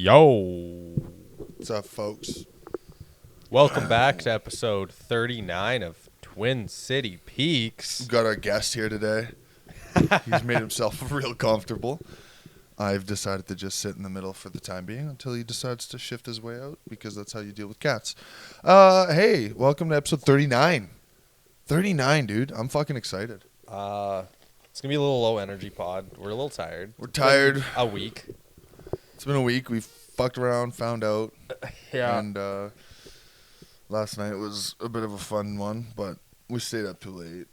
Yo. What's up, folks? Welcome back to episode 39 of Twin City Peaks. We've got our guest here today. He's made himself real comfortable. I've decided to just sit in the middle for the time being until he decides to shift his way out, because that's how you deal with cats. Hey, welcome to episode 39. 39, dude. I'm fucking excited. It's going to be a little low energy pod. We're a little tired. We're tired. A week. It's been a week. We fucked around, found out. Yeah. And last night was a bit of a fun one, but we stayed up too late.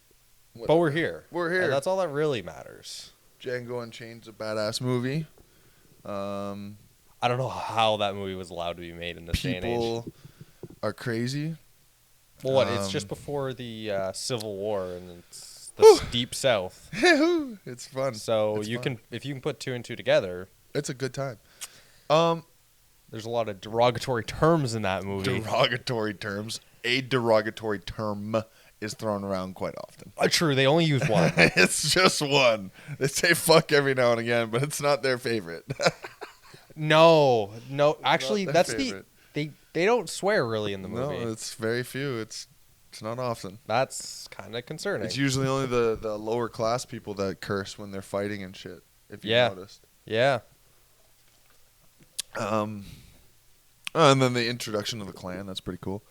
But we're here. We're here. And that's all that really matters. Django Unchained's a badass movie. I don't know how that movie was allowed to be made in this day and age. People are crazy. Well, what? It's just before the Civil War, and it's the Deep South. It's fun. So it's fun. if you can put two and two together, It's a good time. there's a lot of derogatory terms in that movie. Derogatory terms. A derogatory term is thrown around quite often. True, they only use one. It's just one. They say fuck every now and again, but it's not their favorite. No. Actually, their that's favorite. they don't swear really in the movie. No, it's very few. It's not often. That's kind of concerning. It's usually only the lower class people that curse when they're fighting and shit, if you Yeah. noticed. Yeah. And then the introduction of the clan, that's pretty cool.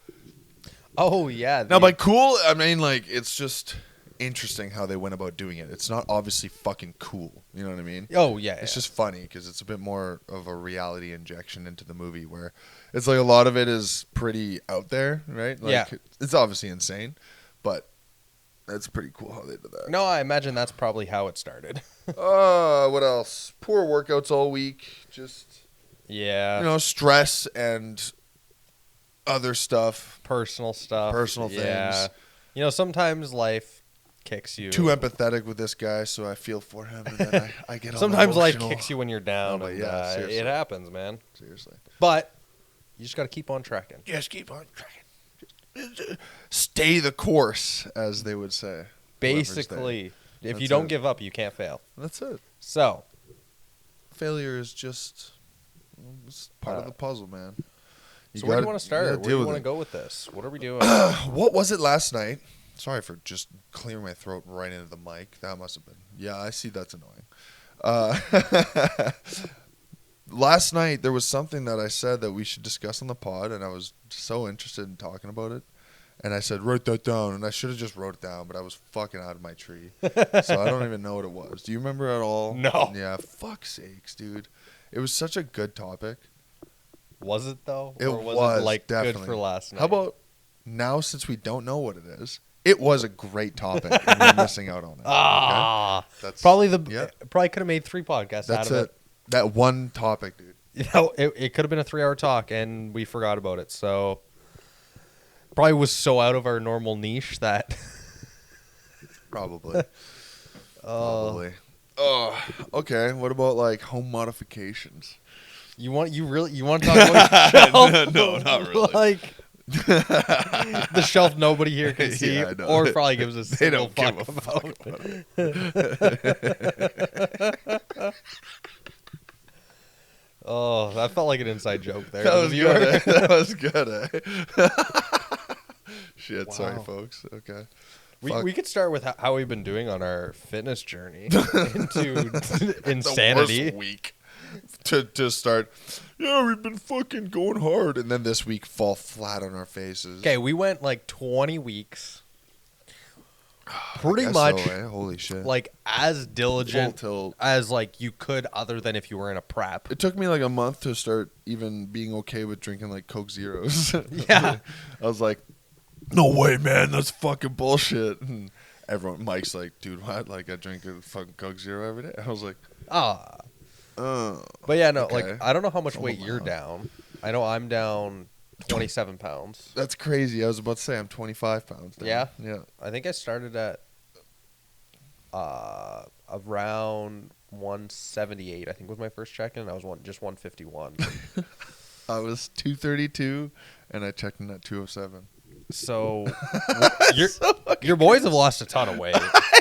Oh yeah. Now, by cool, I mean, like, it's just interesting how they went about doing it. It's not obviously fucking cool. You know what I mean? Oh yeah. It's just funny because it's a bit more of a reality injection into the movie, where it's like a lot of it is pretty out there, right? Like, Yeah. It's obviously insane, but that's pretty cool how they did that. No, I imagine that's probably how it started. What else? Poor workouts all week. Just, Yeah. stress and other stuff. Personal stuff. Personal Yeah. things. Sometimes life kicks you. Too empathetic with this guy, so I feel for him, and then I get all Sometimes life emotional. kicks you when you're down. No, but and, yeah, seriously. it happens, man. Seriously. But you just got to keep on tracking. Just keep on trying. Just stay the course, as they would say. Basically, if you That's don't it. give up, you can't fail. That's it. So, Failure is just it's part of the puzzle, man. where do you want to start? Where do you want to go? go with this? What are we doing? What was it last night? Sorry for just clearing my throat right into the mic. That must have been. Yeah, I see that's annoying. Last night, there was something that I said that we should discuss on the pod, and I was so interested in talking about it. And I said, write that down. And I should have just wrote it down, but I was fucking out of my tree. So I don't even know what it was. Do you remember at all? No. Yeah, fuck's sakes, dude. It was such a good topic. Was it, though? It or was was, it, like, definitely. good for last night? How about now, since we don't know what it is, it was a great topic, and we're missing out on it. Ah. Okay? That's Probably yeah. probably could have made 3 podcasts That's out of it. That one topic, dude. It could have been a 3-hour talk, and we forgot about it. So, probably was so out of our normal niche that. Probably. Probably. Oh, okay. What about like home modifications? You want to talk about shelf? No, not really. Like the shelf nobody here can see, Yeah, I know. or probably gives a They single don't give a fuck fuck about. about it. Oh, that felt like an inside joke there. That to the was viewer. good. Eh? That was good. Eh? Shit. Sorry, Wow. folks. Okay. We could start with how we've been doing on our fitness journey into The insanity. worst week to start. Yeah, we've been fucking going hard, and then this week fall flat on our faces. Okay, we went like 20 weeks. I Pretty guess much so, eh? Holy shit. like as diligent Full tilt. as like you could, other than if you were in a prep. It took me like a month to start even being okay with drinking like Coke Zeros. Yeah. I was like, no way, man, that's fucking bullshit. And Mike's like, dude, what? Like, I drink a fucking Coke Zero every day? I was like, oh. But yeah, no, Okay. like I don't know how much Oh, weight you're wow. down. I know I'm down 27 pounds. That's crazy. I was about to say I'm 25 pounds down. Yeah? Yeah. I think I started at around 178. I think was my first check-in. And I was just 151. I was 232, and I checked in at 207. So your boys have lost a ton of weight.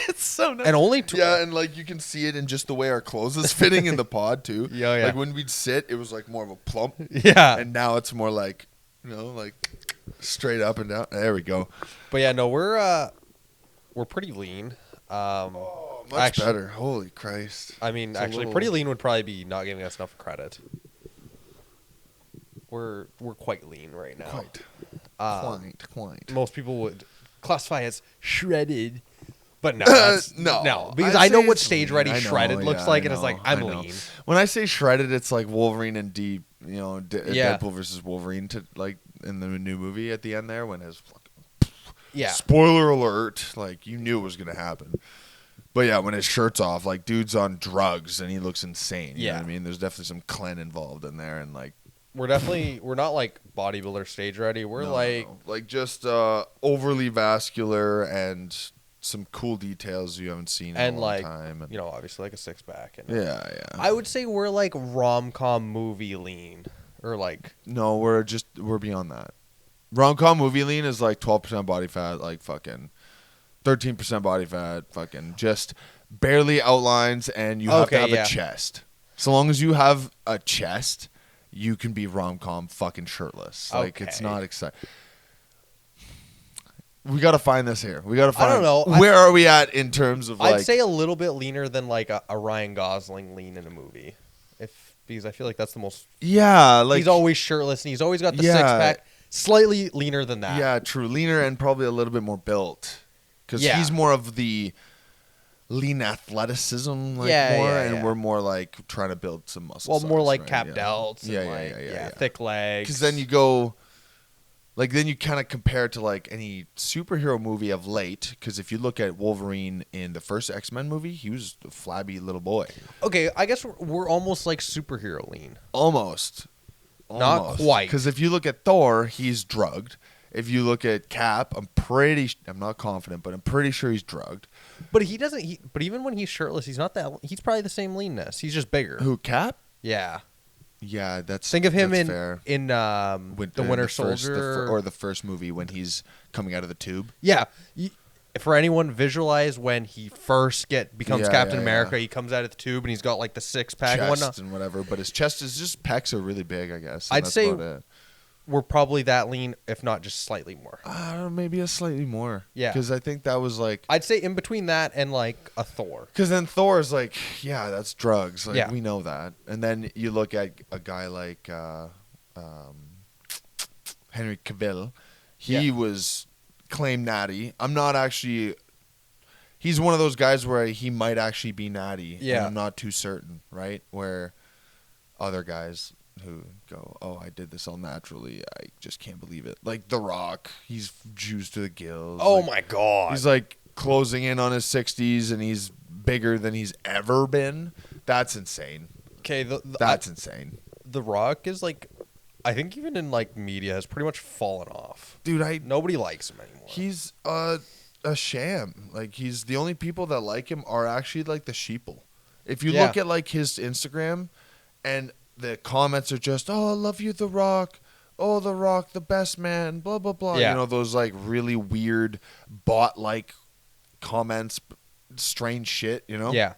It's so nice. And only yeah, and like you can see it in just the way our clothes is fitting in the pod too. Yeah. Like when we'd sit, it was like more of a plump, Yeah. and now it's more like like straight up and down. There we go. But yeah, no, we're pretty lean. Much better. Holy Christ. I mean, It's a actually, little- pretty lean would probably be not giving us enough credit. We're quite lean right now. Quite. Most people would classify as shredded, but no, No, because I'd I know say what it's stage lean. ready I know, shredded looks yeah, like, I and it's like know, I'm I know. lean. When I say shredded, it's like Wolverine and Yeah. Deadpool versus Wolverine to like in the new movie at the end there when his fucking Yeah, spoiler alert, like you knew it was gonna happen. But yeah, when his shirt's off, like dude's on drugs and he looks insane. You know Yeah. what I mean? There's definitely some clen involved in there and like we're not like bodybuilder stage ready. We're like just overly vascular and some cool details you haven't seen in and a long like time. And obviously like a six pack. And yeah. I would say we're like rom-com movie lean, or like No, we're beyond that. Rom-com movie lean is like 12% body fat, like fucking 13% body fat, fucking just barely outlines, and you have to have Okay, yeah. a chest. So long as you have a chest, you can be rom-com fucking shirtless. Like it's Okay. not exciting. We gotta find this here. We gotta find. I don't know. Where are we at in terms of like? I'd say a little bit leaner than like a Ryan Gosling lean in a movie, because I feel like that's the most. yeah, like He's always shirtless and he's always got the Yeah. six pack. Slightly leaner than that. yeah, true, leaner and probably a little bit more built, because Yeah. he's more of the lean athleticism, like Yeah, more, yeah, and yeah. we're more like trying to build some muscle. Well, more size, like right? cap Yeah. delts. Yeah, and yeah, like, yeah, yeah. thick legs. Because then you go, like, then you kind of compare it to like any superhero movie of late. Because if you look at Wolverine in the first X-Men movie, he was a flabby little boy, Okay, I guess we're almost like superhero lean. almost. Not quite. Because if you look at Thor, he's drugged. If you look at Cap, I'm not confident, but I'm pretty sure he's drugged. But he doesn't. But even when he's shirtless, he's not that. He's probably the same leanness. He's just bigger. Who, Cap? Yeah. Yeah, that's Think of him that's in fair. the Winter Soldier. or the first movie when he's coming out of the tube. Yeah. For anyone, visualize when he first becomes Yeah, Captain yeah, America. yeah. He comes out of the tube and he's got like the six pack and whatnot. Chest and whatever, but his chest is just pecs are really big, I guess. and I'd that's say- about it. We're probably that lean, if not just slightly more. Maybe a slightly more. Yeah. because I think that was like. I'd say in between that and like a Thor. Because then Thor's like, yeah, that's drugs. Like, Yeah. we know that. And then you look at a guy like Henry Cavill. He Yeah. was claimed natty. I'm not actually. He's one of those guys where he might actually be natty. Yeah. And I'm not too certain, right? Where other guys who go, oh, I did this all naturally. I just can't believe it. Like The Rock, he's juiced to the gills. Oh Like, my god. he's like closing in on his 60s and he's bigger than he's ever been. That's insane. Okay, That's insane. The Rock is like, I think even in like media has pretty much fallen off. Dude, Nobody likes him anymore. he's a sham. Like he's the only people that like him are actually like the sheeple. If you Yeah. look at like his Instagram and the comments are just, "Oh, I love you, The Rock. Oh, The Rock, the best man." Blah blah blah. Yeah. You know those like really weird bot like comments, strange shit. You know. Yeah.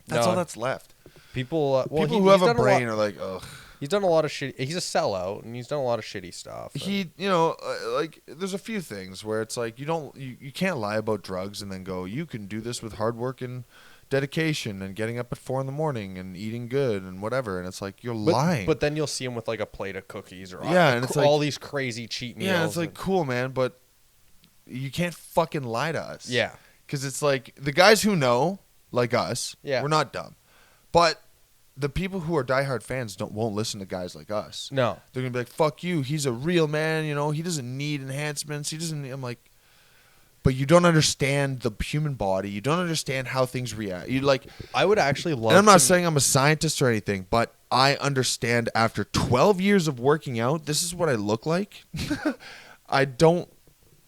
That's No, all that's left. People. Well, People he- who have he's a done brain lot- are like, ugh. He's done a lot of shit. He's a sellout, and he's done a lot of shitty stuff. and- He, like there's a few things where it's like you can't lie about drugs and then go, you can do this with hard work and dedication and getting up at 4 a.m. and eating good and whatever. And it's like you're lying. But then you'll see him with like a plate of cookies or Yeah, and it's all like- these crazy cheat meals. yeah, it's like and- cool, man, but you can't fucking lie to us. yeah, because it's like the guys who know, like us, Yeah. we're not dumb, but the people who are diehard fans won't listen to guys like us. no, They're gonna be like, "Fuck you! He's a real man. You know, he doesn't need enhancements. He doesn't." I'm like, but you don't understand the human body. You don't understand how things react. You like, I would actually love. and I'm not to- saying I'm a scientist or anything, but I understand after 12 years of working out, this is what I look like. I don't,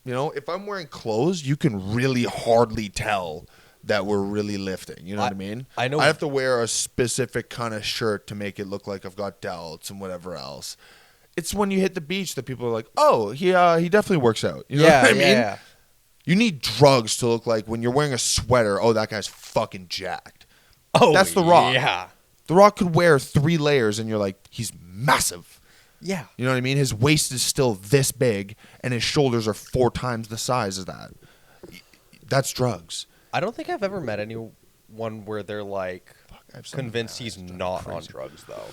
if I'm wearing clothes, you can really hardly tell that we're really lifting. You know what I mean? I know- I have to wear a specific kind of shirt to make it look like I've got delts and whatever else. It's when you hit the beach that people are like, "Oh, he definitely works out." You know yeah, what I mean? yeah. You need drugs to look like when you're wearing a sweater, oh, that guy's fucking jacked. Oh, That's The Rock. Yeah. The Rock could wear 3 layers and you're like, he's massive. Yeah. You know what I mean? His waist is still this big and his shoulders are 4 times the size of that. That's drugs. I don't think I've ever met anyone where they're like I've seen convinced that. he's It's not on crazy. drugs though.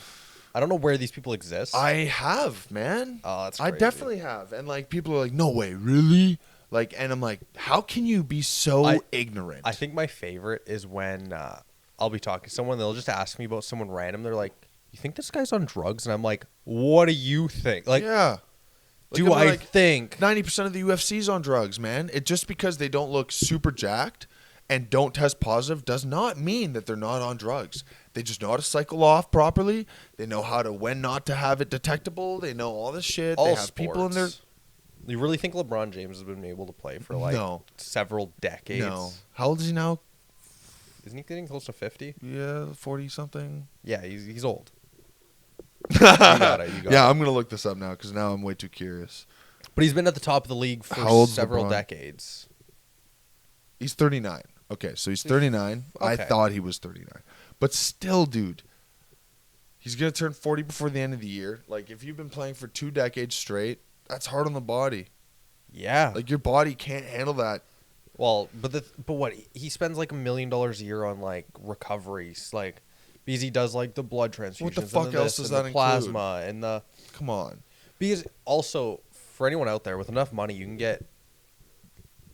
I don't know where these people exist. I have, man. Oh, that's I crazy. definitely have. And like people are like, no way, really? Like, and I'm like, how can you be so ignorant? I think my favorite is when I'll be talking to someone, they'll just ask me about someone random. They're like, "You think this guy's on drugs?" And I'm like, "What do you think?" Like, yeah. do I think 90% of the UFC's on drugs, man? It just because they don't look super jacked and don't test positive does not mean that they're not on drugs. They just know how to cycle off properly. They know how to when not to have it detectable. They know all this shit. all They have sports? people in their You really think LeBron James has been able to play for like No. several decades? No. How old is he now? Isn't he getting close to 50? Yeah, 40 something. Yeah, he's old. You got it. Yeah, I'm going to look this up now cuz now I'm way too curious. But he's been at the top of the league How for old's several LeBron? decades. He's 39. Okay, so he's 39. I Okay. thought he was 39. But still, dude, he's going to turn 40 before the end of the year. Like, if you've been playing for 2 decades straight, that's hard on the body. Yeah. Like, your body can't handle that. Well, but what he spends like $1 million a year on like recoveries, like because he does like the blood transfusions. What the and fuck else this does and that the include? plasma and the Come on. because also for anyone out there with enough money, you can get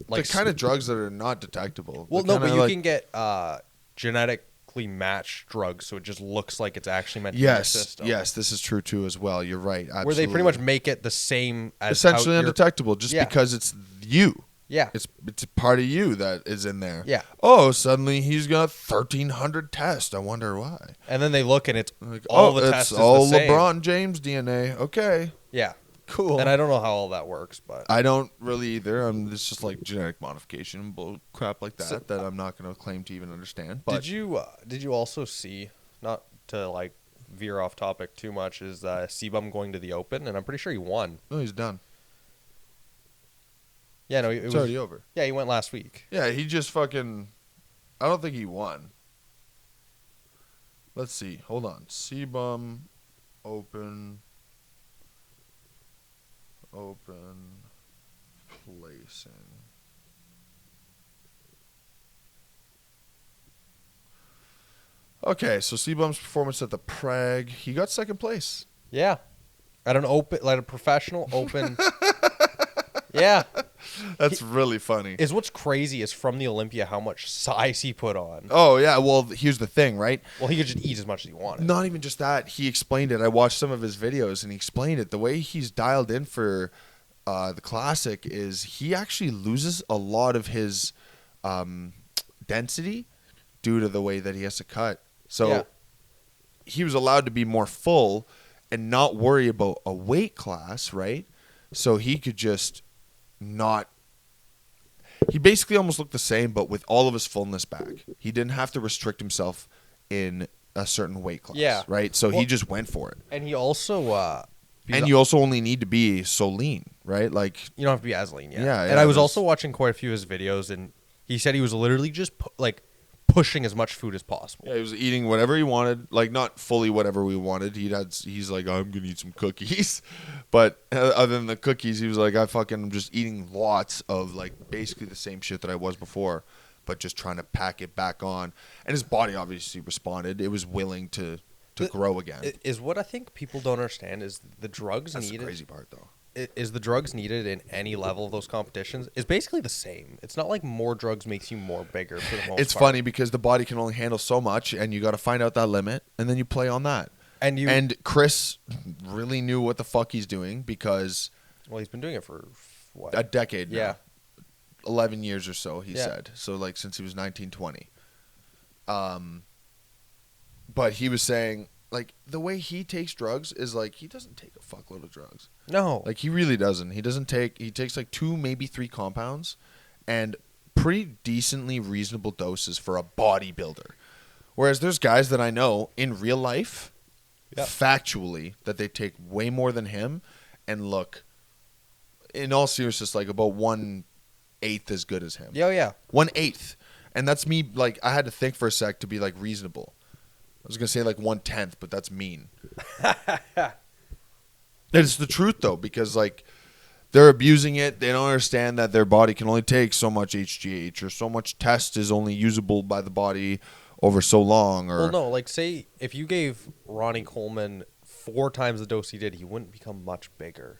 like the kind of drugs that are not detectable. well, The no, kinda but you like- can get genetically matched drugs, so it just looks like it's actually meant to be in your Yes, system. yes, this is true too as well. You're right. Absolutely. Where they pretty much make it the same as essentially how you're- undetectable just Yeah. because it's you. Yeah. It's a part of you that is in there. Yeah. Oh, suddenly he's got 1,300 tests. I wonder why. And then they look and it's Like, all oh, the it's tests is all the same. LeBron James DNA. Okay, Yeah. cool. And I don't know how all that works, but I don't really either. It's just like genetic modification, bull crap like that So- that I'm not going to claim to even understand. But did you also see, not to like veer off topic too much, is Sebum going to the Open, and I'm pretty sure he won. no, he's done. Yeah, no, it It's was, already over. yeah, he went last week. Yeah, he just fucking. I don't think he won. Let's see. Hold on. Sebum Open placing. Okay, so Sebum's performance at the Prague, he got second place. Yeah, at an open, like a professional Open. Yeah, That's really funny. is what's crazy is from the Olympia how much size he put on. Oh yeah, well here's the thing, right? Well, he could just eat as much as he wanted. Not even just that. He explained it. I watched some of his videos, and he explained it. The way he's dialed in for the classic is he actually loses a lot of his density due to the way that he has to cut. So Yeah. he was allowed to be more full and not worry about a weight class, right? So he could just not. He basically almost looked the same, but with all of his fullness back. He didn't have to restrict himself in a certain weight class. Yeah. Right? So he Well- just went for it. And he also, And you also only need to be so lean, right? Like, you don't have to be as lean. Yeah, And yeah, I was that's- also watching quite a few of his videos, and he said he was literally just pushing as much food as possible. yeah, he was eating whatever he wanted, like not fully whatever we wanted. He's like, I'm gonna eat some cookies, but other than the cookies, he was like, I'm just eating lots of like basically the same shit that I was before, but just trying to pack it back on. And his body obviously responded. It was willing to grow again. Is what I think people don't understand is the drugs That's the needed. crazy part, though. Is the drugs needed in any level of those competitions is basically the same. It's not like more drugs makes you more bigger for the most It's part. funny because the body can only handle so much, and you got to find out that limit, and then you play on that. And Chris really knew what the fuck he's doing because well, he's been doing it for what? a decade now. Yeah. 11 years or so, he Yeah. said. So, like, since he was 19, 20. But he was saying, like, the way he takes drugs is, like, he doesn't take a fuckload of drugs. No. Like, he really doesn't. He takes, like, 2, maybe 3 compounds and pretty decently reasonable doses for a bodybuilder. Whereas there's guys that I know in real life, Yeah. factually, that they take way more than him and look, in all seriousness, like about 1 1/8 as good as him. Yeah, yeah. 1/8. And that's me, like, I had to think for a sec to be, like, reasonable. I was going to say, like, 1/10, but that's mean. It's the truth, though, because, like, they're abusing it. They don't understand that their body can only take so much HGH or so much test is only usable by the body over so long. Or Well, no, like, say if you gave Ronnie Coleman 4 times the dose he did, he wouldn't become much bigger.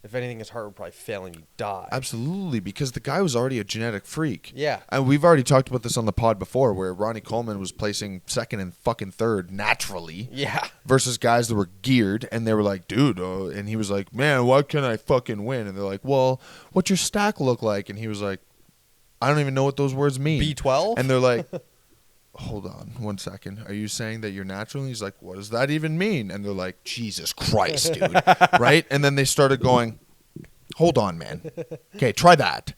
If anything, his heart would probably fail and you die. Absolutely, because the guy was already a genetic freak. Yeah. And we've already talked about this on the pod before, where Ronnie Coleman was placing second and fucking third naturally. Yeah. Versus guys that were geared, and they were like, dude, and he was like, man, why can't I fucking win? And they're like, well, what's your stack look like? And he was like, I don't even know what those words mean. B12? And they're like, hold on 1 second. Are you saying that you're natural? And he's like, what does that even mean? And they're like, Jesus Christ, dude. Right? And then they started going, hold on, man. Okay, try that.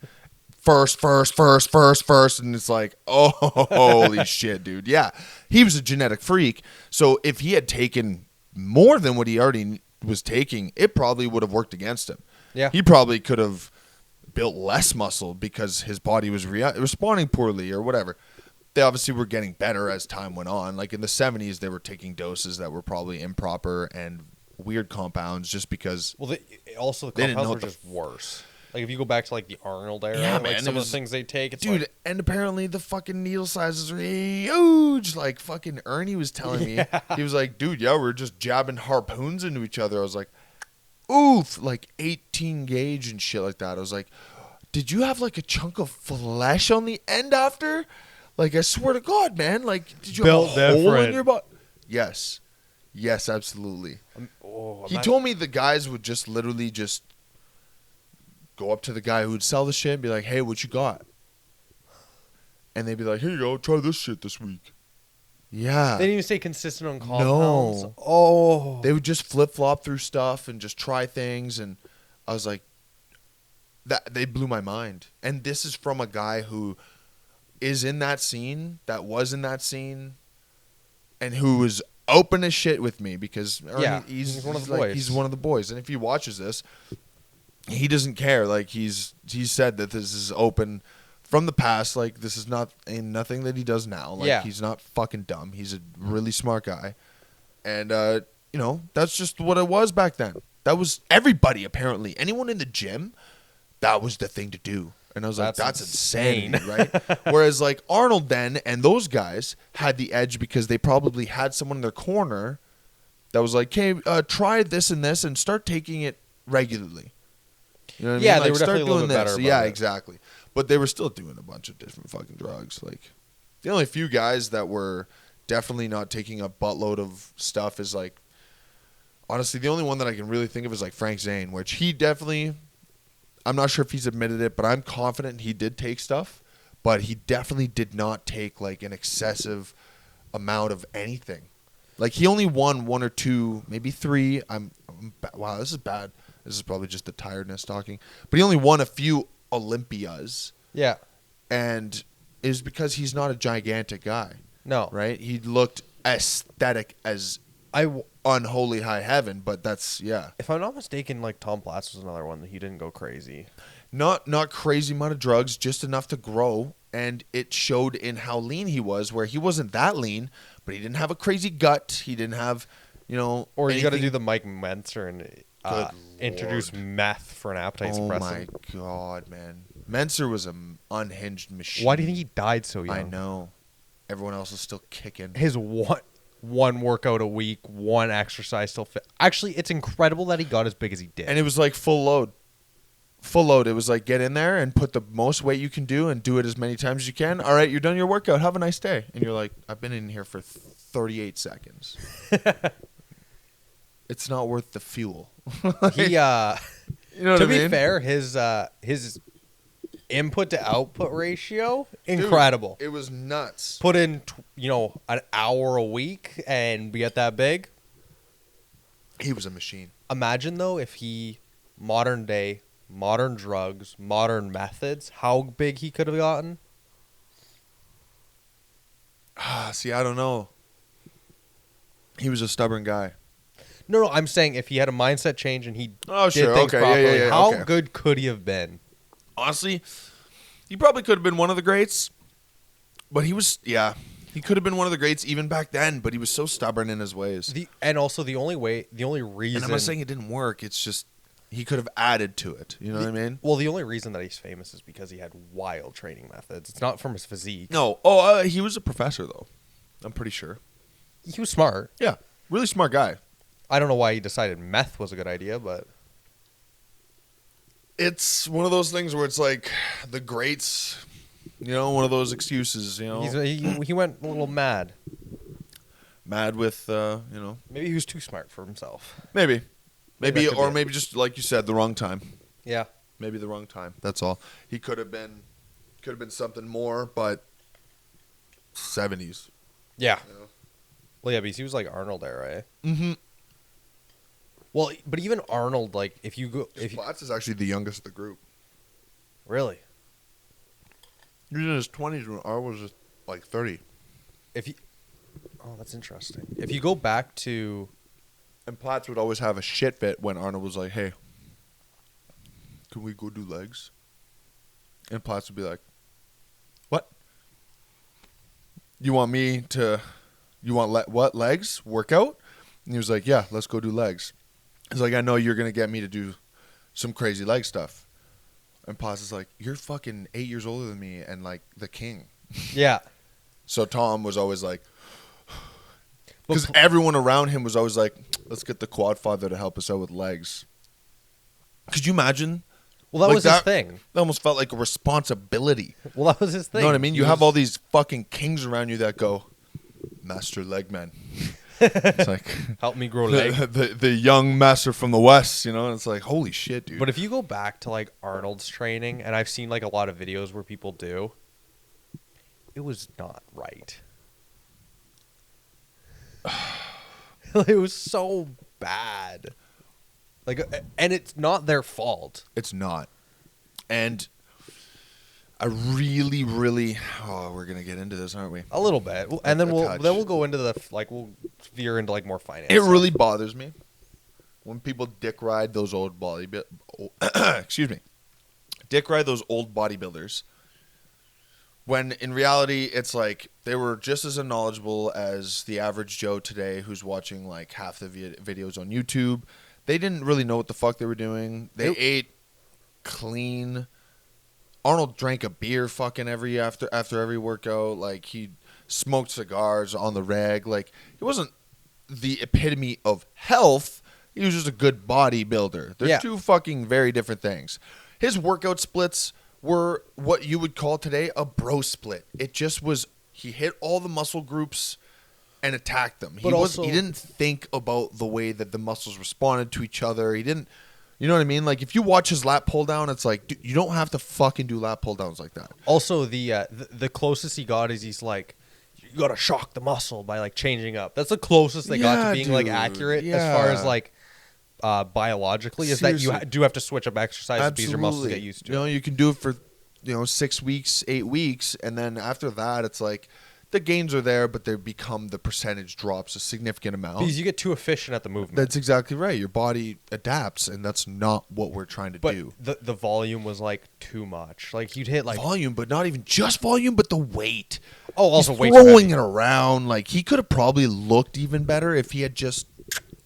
First. And it's like, oh, holy shit, dude. Yeah, he was a genetic freak. So if he had taken more than what he already was taking, it probably would have worked against him. Yeah. He probably could have built less muscle because his body was responding poorly or whatever. They obviously were getting better as time went on. Like in the 70s, they were taking doses that were probably improper and weird compounds just because. Well, also the They didn't compounds know were what just worse. Like if you go back to like the Arnold era, Yeah, like man, some it of was- the things they take, it's Dude, like, and apparently the fucking needle sizes are huge. Like fucking Ernie was telling me. He was like, dude, yeah, we're just jabbing harpoons into each other. I was like, oof, like 18 gauge and shit like that. I was like, did you have like a chunk of flesh on the end after? Like, I swear to God, man. Like, did you Built have a hole in different. your butt? Yes. Yes, absolutely. He imagine- told me the guys would just literally just go up to the guy who would sell the shit and be like, hey, what you got? And they'd be like, here you go, try this shit this week. Yeah. They didn't even stay consistent on compounds. No. Oh. They would just flip-flop through stuff and just try things. And I was like, that they blew my mind. And this is from a guy who is in that scene, that was in that scene, and who was open as shit with me because Ernie, Yeah, he's he's one of the like, boys. he's one of the boys. And if he watches this, he doesn't care. Like he's said that this is open from the past. Like this is not ain't nothing that he does now. Like Yeah. he's not fucking dumb. He's a really smart guy. And you know, that's just what it was back then. That was everybody apparently. Anyone in the gym, that was the thing to do. And I was like, That's that's insane, insane. right? Whereas like Arnold then and those guys had the edge because they probably had someone in their corner that was like, hey, try this and start taking it regularly. You know what I Yeah, mean? they Like, were start definitely a little doing bit better this. about Yeah, it. exactly. But they were still doing a bunch of different fucking drugs. Like the only few guys that were definitely not taking a buttload of stuff is like, honestly, the only one that I can really think of is like Frank Zane, which he definitely, I'm not sure if he's admitted it, but I'm confident he did take stuff, but he definitely did not take like an excessive amount of anything. Like he only won 1 or 2, maybe 3. Wow, this is bad. This is probably just the tiredness talking. But he only won a few Olympias, Yeah. and it was because he's not a gigantic guy, No. right? He looked aesthetic as unholy high heaven, but that's yeah. If I'm not mistaken, like Tom Platz was another one that he didn't go crazy. Not crazy amount of drugs, just enough to grow, and it showed in how lean he was. Where he wasn't that lean, but he didn't have a crazy gut. He didn't have, you know, Or you got to anything- do the Mike Menzer and Good introduce Lord. meth for an appetite Oh suppressant. my God, man! Menser was an unhinged machine. Why do you think he died so young? I know. Everyone else is still kicking. His one workout a week, one exercise still fit. Actually, it's incredible that he got as big as he did. And it was like full load. Full load. It was like get in there and put the most weight you can do and do it as many times as you can. All right, you're done your workout. Have a nice day. And you're like, I've been in here for 38 seconds. It's not worth the fuel. he, You know what to I be mean? fair, his input to output ratio incredible. Dude, it was nuts. Put in an hour a week and be at that big. He was a machine. Imagine though if he modern day, modern drugs, modern methods, how big he could have gotten. See, I don't know. He was a stubborn guy. No, I'm saying if he had a mindset change and he Oh, did sure. things Okay. properly, Yeah. how Okay. good could he have been? Honestly, He probably could have been one of the greats, but he could have been one of the greats even back then, but he was so stubborn in his ways. And also the only reason. And I'm not saying it didn't work. It's just he could have added to it. You know what I mean? Well, the only reason that he's famous is because he had wild training methods. It's not from his physique. No. He was a professor, though. I'm pretty sure. He was smart. Yeah. Really smart guy. I don't know why he decided meth was a good idea, but It's one of those things where it's like the greats, one of those excuses, he went a little mad. Mad with, Maybe he was too smart for himself. Maybe, Maybe that could be it. maybe just like you said, the wrong time. Yeah. Maybe the wrong time. That's all. He could have been something more, but 70s. Yeah. You know? Well, yeah, because he was like Arnold era, eh? Mm-hmm. Well, but even Arnold, like, Platts is actually the youngest of the group. Really? He was in his 20s when Arnold was just like 30. Oh, that's interesting. If you go back to, And Platts would always have a shit fit when Arnold was like, "Hey, can we go do legs?" And Platts would be like, "What? You want what, legs? Workout?" And he was like, "Yeah, let's go do legs." He's like, "I know you're going to get me to do some crazy leg stuff." And Platts is like, "You're fucking 8 years older than me and like the king." yeah. So Tom was always like, But because everyone around him was always like, "Let's get the quad father to help us out with legs." Could you imagine? Well, that Like was his thing. That almost felt like a responsibility. Well, that was his thing. You know what I mean? He You have was- all these fucking kings around you that go, "Master Legman." It's like help me grow leg. the young master from the west, and it's like, holy shit, dude. But if you go back to like Arnold's training, and I've seen like a lot of videos where people do, it was not right. It was so bad. Like, and it's not their fault. It's not. And I really, really, we're gonna get into this, aren't we? A little bit, and then A touch. we'll go into we'll veer into like more finance. It stuff. really bothers me when people dick ride those old excuse me, dick ride those old bodybuilders. When in reality, it's like they were just as knowledgeable as the average Joe today who's watching like half the videos on YouTube. They didn't really know what the fuck they were doing. They ate clean. Arnold drank a beer fucking after every workout. Like, he smoked cigars on the reg. Like, he wasn't the epitome of health. He was just a good bodybuilder. They're two fucking very different things. His workout splits were what you would call today a bro split. It just was, he hit all the muscle groups and attacked them. He didn't think about the way that the muscles responded to each other. He didn't, you know what I mean? Like, if you watch his lat pull down, it's like, dude, you don't have to fucking do lat pull downs like that. Also, the closest he got is he's like, you gotta shock the muscle by like changing up. That's the closest they got to being like accurate as far as like biologically. Is that you do have to switch up exercise because your muscles get used to it. You can do it for 6 weeks, 8 weeks, and then after that, it's like the gains are there, but the percentage drops a significant amount. Because you get too efficient at the movement. That's exactly right. Your body adapts, and that's not what we're trying to do. The volume was like too much. Like, you'd hit like volume, but not even just volume, but the weight. Oh, also He's weight throwing it around. Like, he could have probably looked even better if he had just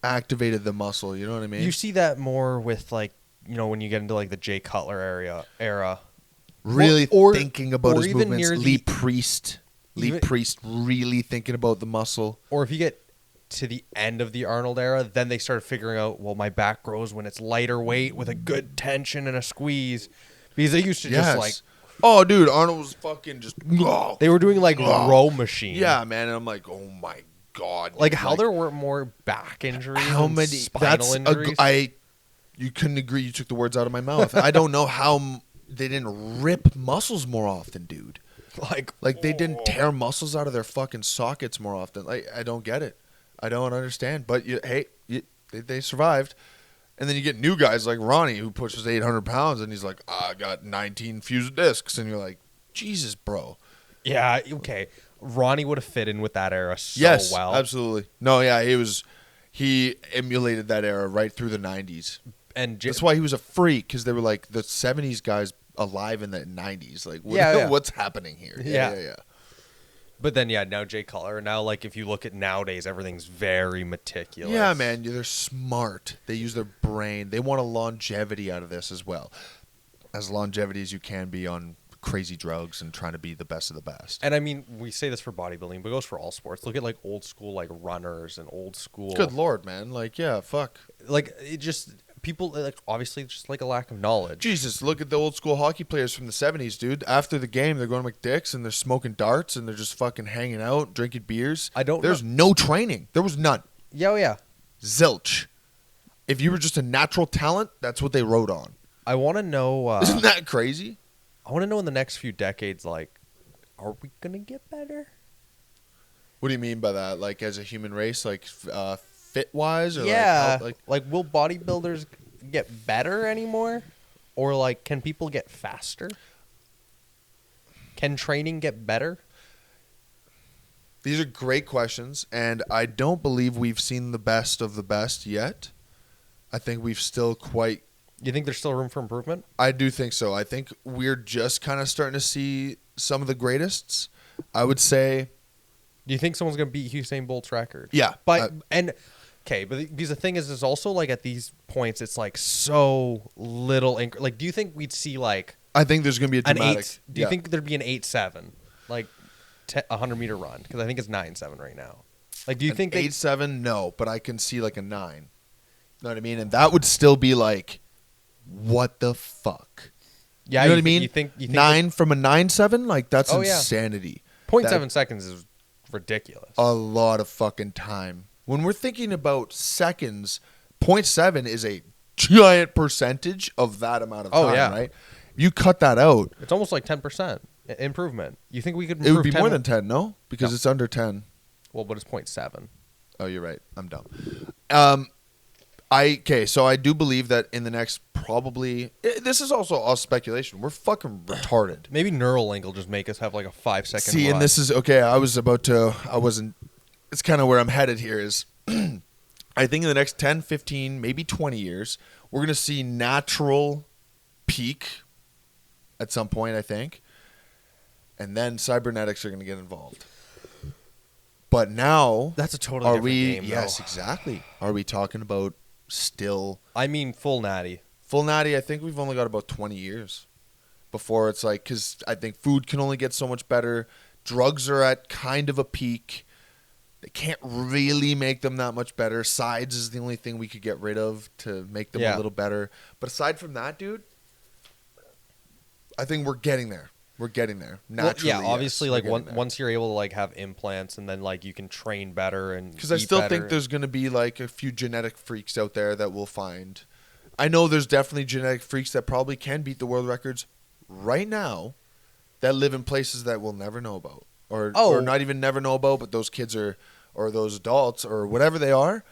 activated the muscle. You know what I mean? You see that more with like, when you get into like the Jay Cutler era. Really Or thinking about his even movements. near Lee Priest really thinking about the muscle. Or if you get to the end of the Arnold era, then they started figuring out, well, my back grows when it's lighter weight with a good tension and a squeeze. Because they used to just like... Oh, dude, Arnold was fucking just... They were doing like row machine. Yeah, man, and I'm like, oh my God. Like, how there weren't more back injuries how and many spinal injuries. You couldn't agree. You took the words out of my mouth. I don't know how they didn't rip muscles more often, dude. Like they didn't tear muscles out of their fucking sockets more often. Like, I don't get it. I don't understand. But they survived. And then you get new guys like Ronnie who pushes 800 pounds and he's like, I got 19 fused discs, and you're like, Jesus, bro. Yeah, okay. Ronnie would have fit in with that era so well. Yes, absolutely. No, yeah, he emulated that era right through the 90s. And that's why he was a freak, because they were like, the 70s guys alive in the 90s. Like, what's happening here? Yeah. But then, now Jay Cutler. Now, like, if you look at nowadays, everything's very meticulous. Yeah, man. They're smart. They use their brain. They want a longevity out of this as well. As longevity as you can be on crazy drugs and trying to be the best of the best. And I mean, we say this for bodybuilding, but it goes for all sports. Look at like old school like runners and old school. Good Lord, man. Like, yeah, fuck. Like, it just, people, like, obviously just like a lack of knowledge. Jesus, look at the old school hockey players from the 70s, dude. After the game, they're going to McDick's and they're smoking darts and they're just fucking hanging out, drinking beers. There's no training. There was none. Yeah. Zilch. If you were just a natural talent, that's what they wrote on. I want to know. Isn't that crazy? I want to know in the next few decades, like, are we going to get better? What do you mean by that? Like, as a human race, like, fit-wise? Or Like, will bodybuilders get better anymore? Or, like, can people get faster? Can training get better? These are great questions, and I don't believe we've seen the best of the best yet. I think we've still quite... You think there's still room for improvement? I do think so. I think we're just kind of starting to see some of the greatest. I would say... Do you think someone's going to beat Usain Bolt's record? Yeah. But because the thing is also, like, at these points, it's, like, so little... Like, do you think we'd see, like... I think there's going to be a dramatic... Do you think there'd be an 8.7? Like, 100-meter run? Because I think it's 9.7 right now. Like, do you think... 8.7? No, but I can see, like, a 9. You know what I mean? And that would still be, like... What the fuck? Yeah, you know what I mean? You think 9 from a 9.7? Like, that's insanity. 0.7 seconds is ridiculous. A lot of fucking time. When we're thinking about seconds, 0.7 is a giant percentage of that amount of time, right? You cut that out. It's almost like 10% improvement. You think we could improve? It would be more than 10, no? Because it's under 10. Well, but it's 0.7. Oh, you're right. I'm dumb. So I do believe that in the next this is also all speculation. We're fucking retarded. Maybe Neuralink will just make us have like a 5-second See, run. and this is, it's kind of where I'm headed here is I think in the next 10, 15, maybe 20 years, we're going to see natural peak at some point, I think. And then cybernetics are going to get involved. But now... That's a totally different game, Yes, though. exactly. Are we talking about still... I mean full natty. Full natty, I think we've only got about 20 years before it's like... Because I think food can only get so much better. Drugs are at kind of a peak. They can't really make them that much better. Sides is the only thing we could get rid of to make them a little better. But aside from that, dude, I think we're getting there. We're getting there naturally. Well, obviously, like once you're able to like have implants and then like you can train better and because I still think there's going to be like a few genetic freaks out there that we'll find. I know there's definitely genetic freaks that probably can beat the world records right now that live in places that we'll never know about or not even never know about. But those kids or those adults or whatever they are.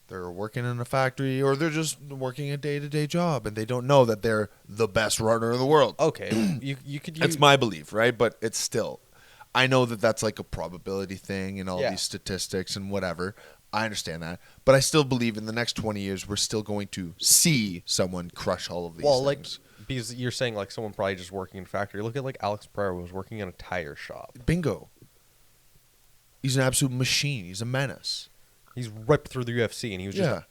They're working in a factory or they're just working a day-to-day job and they don't know that they're the best runner in the world. Okay. you could use... That's my belief, right? But it's still... I know that that's like a probability thing and all these statistics and whatever. I understand that. But I still believe in the next 20 years we're still going to see someone crush all of these things. Like, because you're saying like someone probably just working in a factory. Look at like Alex Pereira was working in a tire shop. Bingo. He's an absolute machine. He's a menace. He's ripped through the UFC, and he was just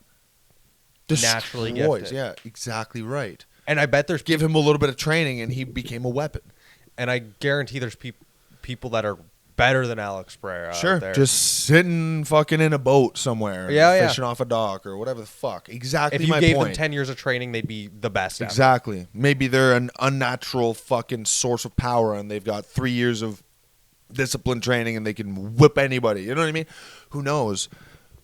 naturally gifted. Yeah, exactly right. And I bet there's... Give him a little bit of training, and he became a weapon. And I guarantee there's people that are better than Alex Pereira out there. Just sitting fucking in a boat somewhere. Fishing off a dock or whatever the fuck. Exactly my point. If you gave them 10 years of training, they'd be the best Exactly. Ever. Maybe they're an unnatural fucking source of power, and they've got 3 years of discipline training, and they can whip anybody. You know what I mean? Who knows?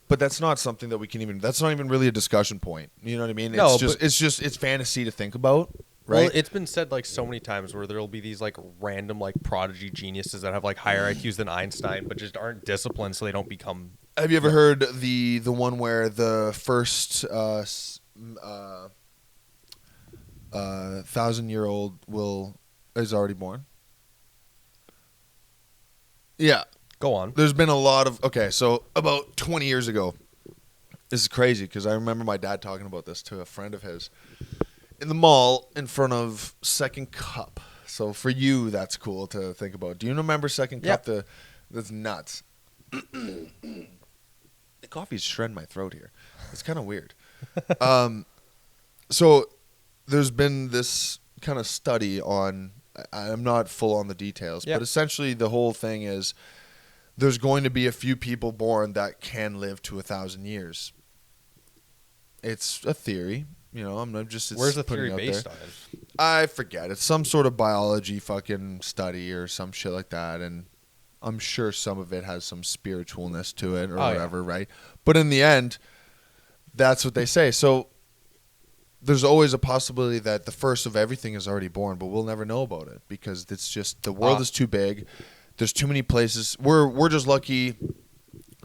But that's not something that we can even... That's not even really a discussion point. You know what I mean? It's fantasy to think about, right? Well, it's been said like so many times where there'll be these like random like prodigy geniuses that have like higher IQs than Einstein, but just aren't disciplined, so they don't become... Have you ever heard the one where the first 1,000-year-old is already born? Yeah. Go on. There's been a lot of... Okay, so about 20 years ago, this is crazy because I remember my dad talking about this to a friend of his, in the mall in front of Second Cup. So for you, that's cool to think about. Do you remember Second Cup? That's nuts. The coffee's shredding my throat here. It's kind of weird. So there's been this kind of study on, I'm not full on the details, but essentially the whole thing is there's going to be a few people born that can live to 1,000 years. It's a theory. I'm just... Where's the theory based on? I forget. It's some sort of biology fucking study or some shit like that, and I'm sure some of it has some spiritualness to it or whatever, right? But in the end, that's what they say. So there's always a possibility that the first of everything is already born, but we'll never know about it because it's just the world is too big. There's too many places. We're just lucky,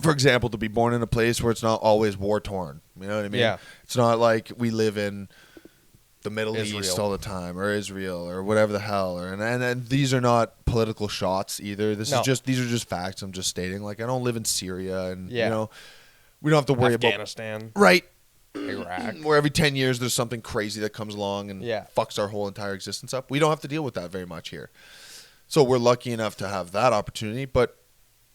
for example, to be born in a place where it's not always war-torn. You know what I mean? Yeah. It's not like we live in the Middle East all the time, or Israel, or whatever the hell. And these are not political shots either. These are just facts. I'm just stating. Like, I don't live in Syria, and we don't have to worry about Afghanistan, right? Iraq, where every 10 years there's something crazy that comes along and fucks our whole entire existence up. We don't have to deal with that very much here. So we're lucky enough to have that opportunity, but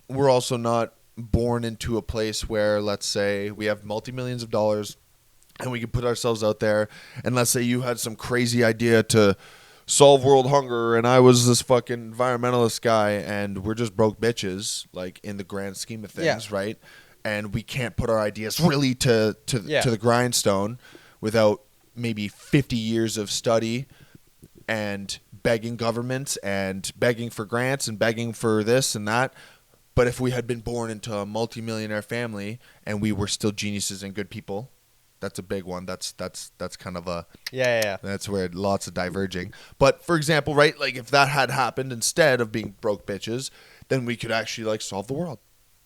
we're also not born into a place where, let's say, we have multi-millions of dollars and we can put ourselves out there, and let's say you had some crazy idea to solve world hunger and I was this fucking environmentalist guy and we're just broke bitches, like in the grand scheme of things, right? And we can't put our ideas really to the grindstone without maybe 50 years of study and begging governments and begging for grants and begging for this and that. But if we had been born into a multimillionaire family and we were still geniuses and good people, that's a big one. That's kind of a that's where lots of diverging. But for example, right, like if that had happened instead of being broke bitches, then we could actually like solve the world.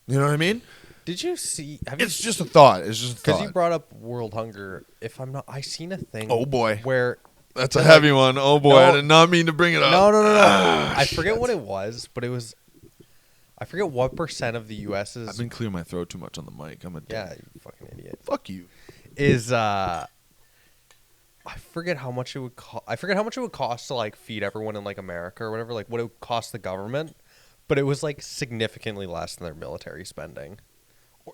You know what I mean? Did you see? It's just a thought. It's just a thought. Because you brought up world hunger. If I'm not, I seen a thing. Oh boy, where that's a heavy one. Oh boy, I did not mean to bring it up. No. I forget what it was, but it was. I forget what % of the U.S. is. I've been clearing my throat too much on the mic. I'm a you fucking idiot. Fuck you. Is I forget how much it would cost. I forget how much it would cost to like feed everyone in like America or whatever. Like what it would cost the government, but it was like significantly less than their military spending.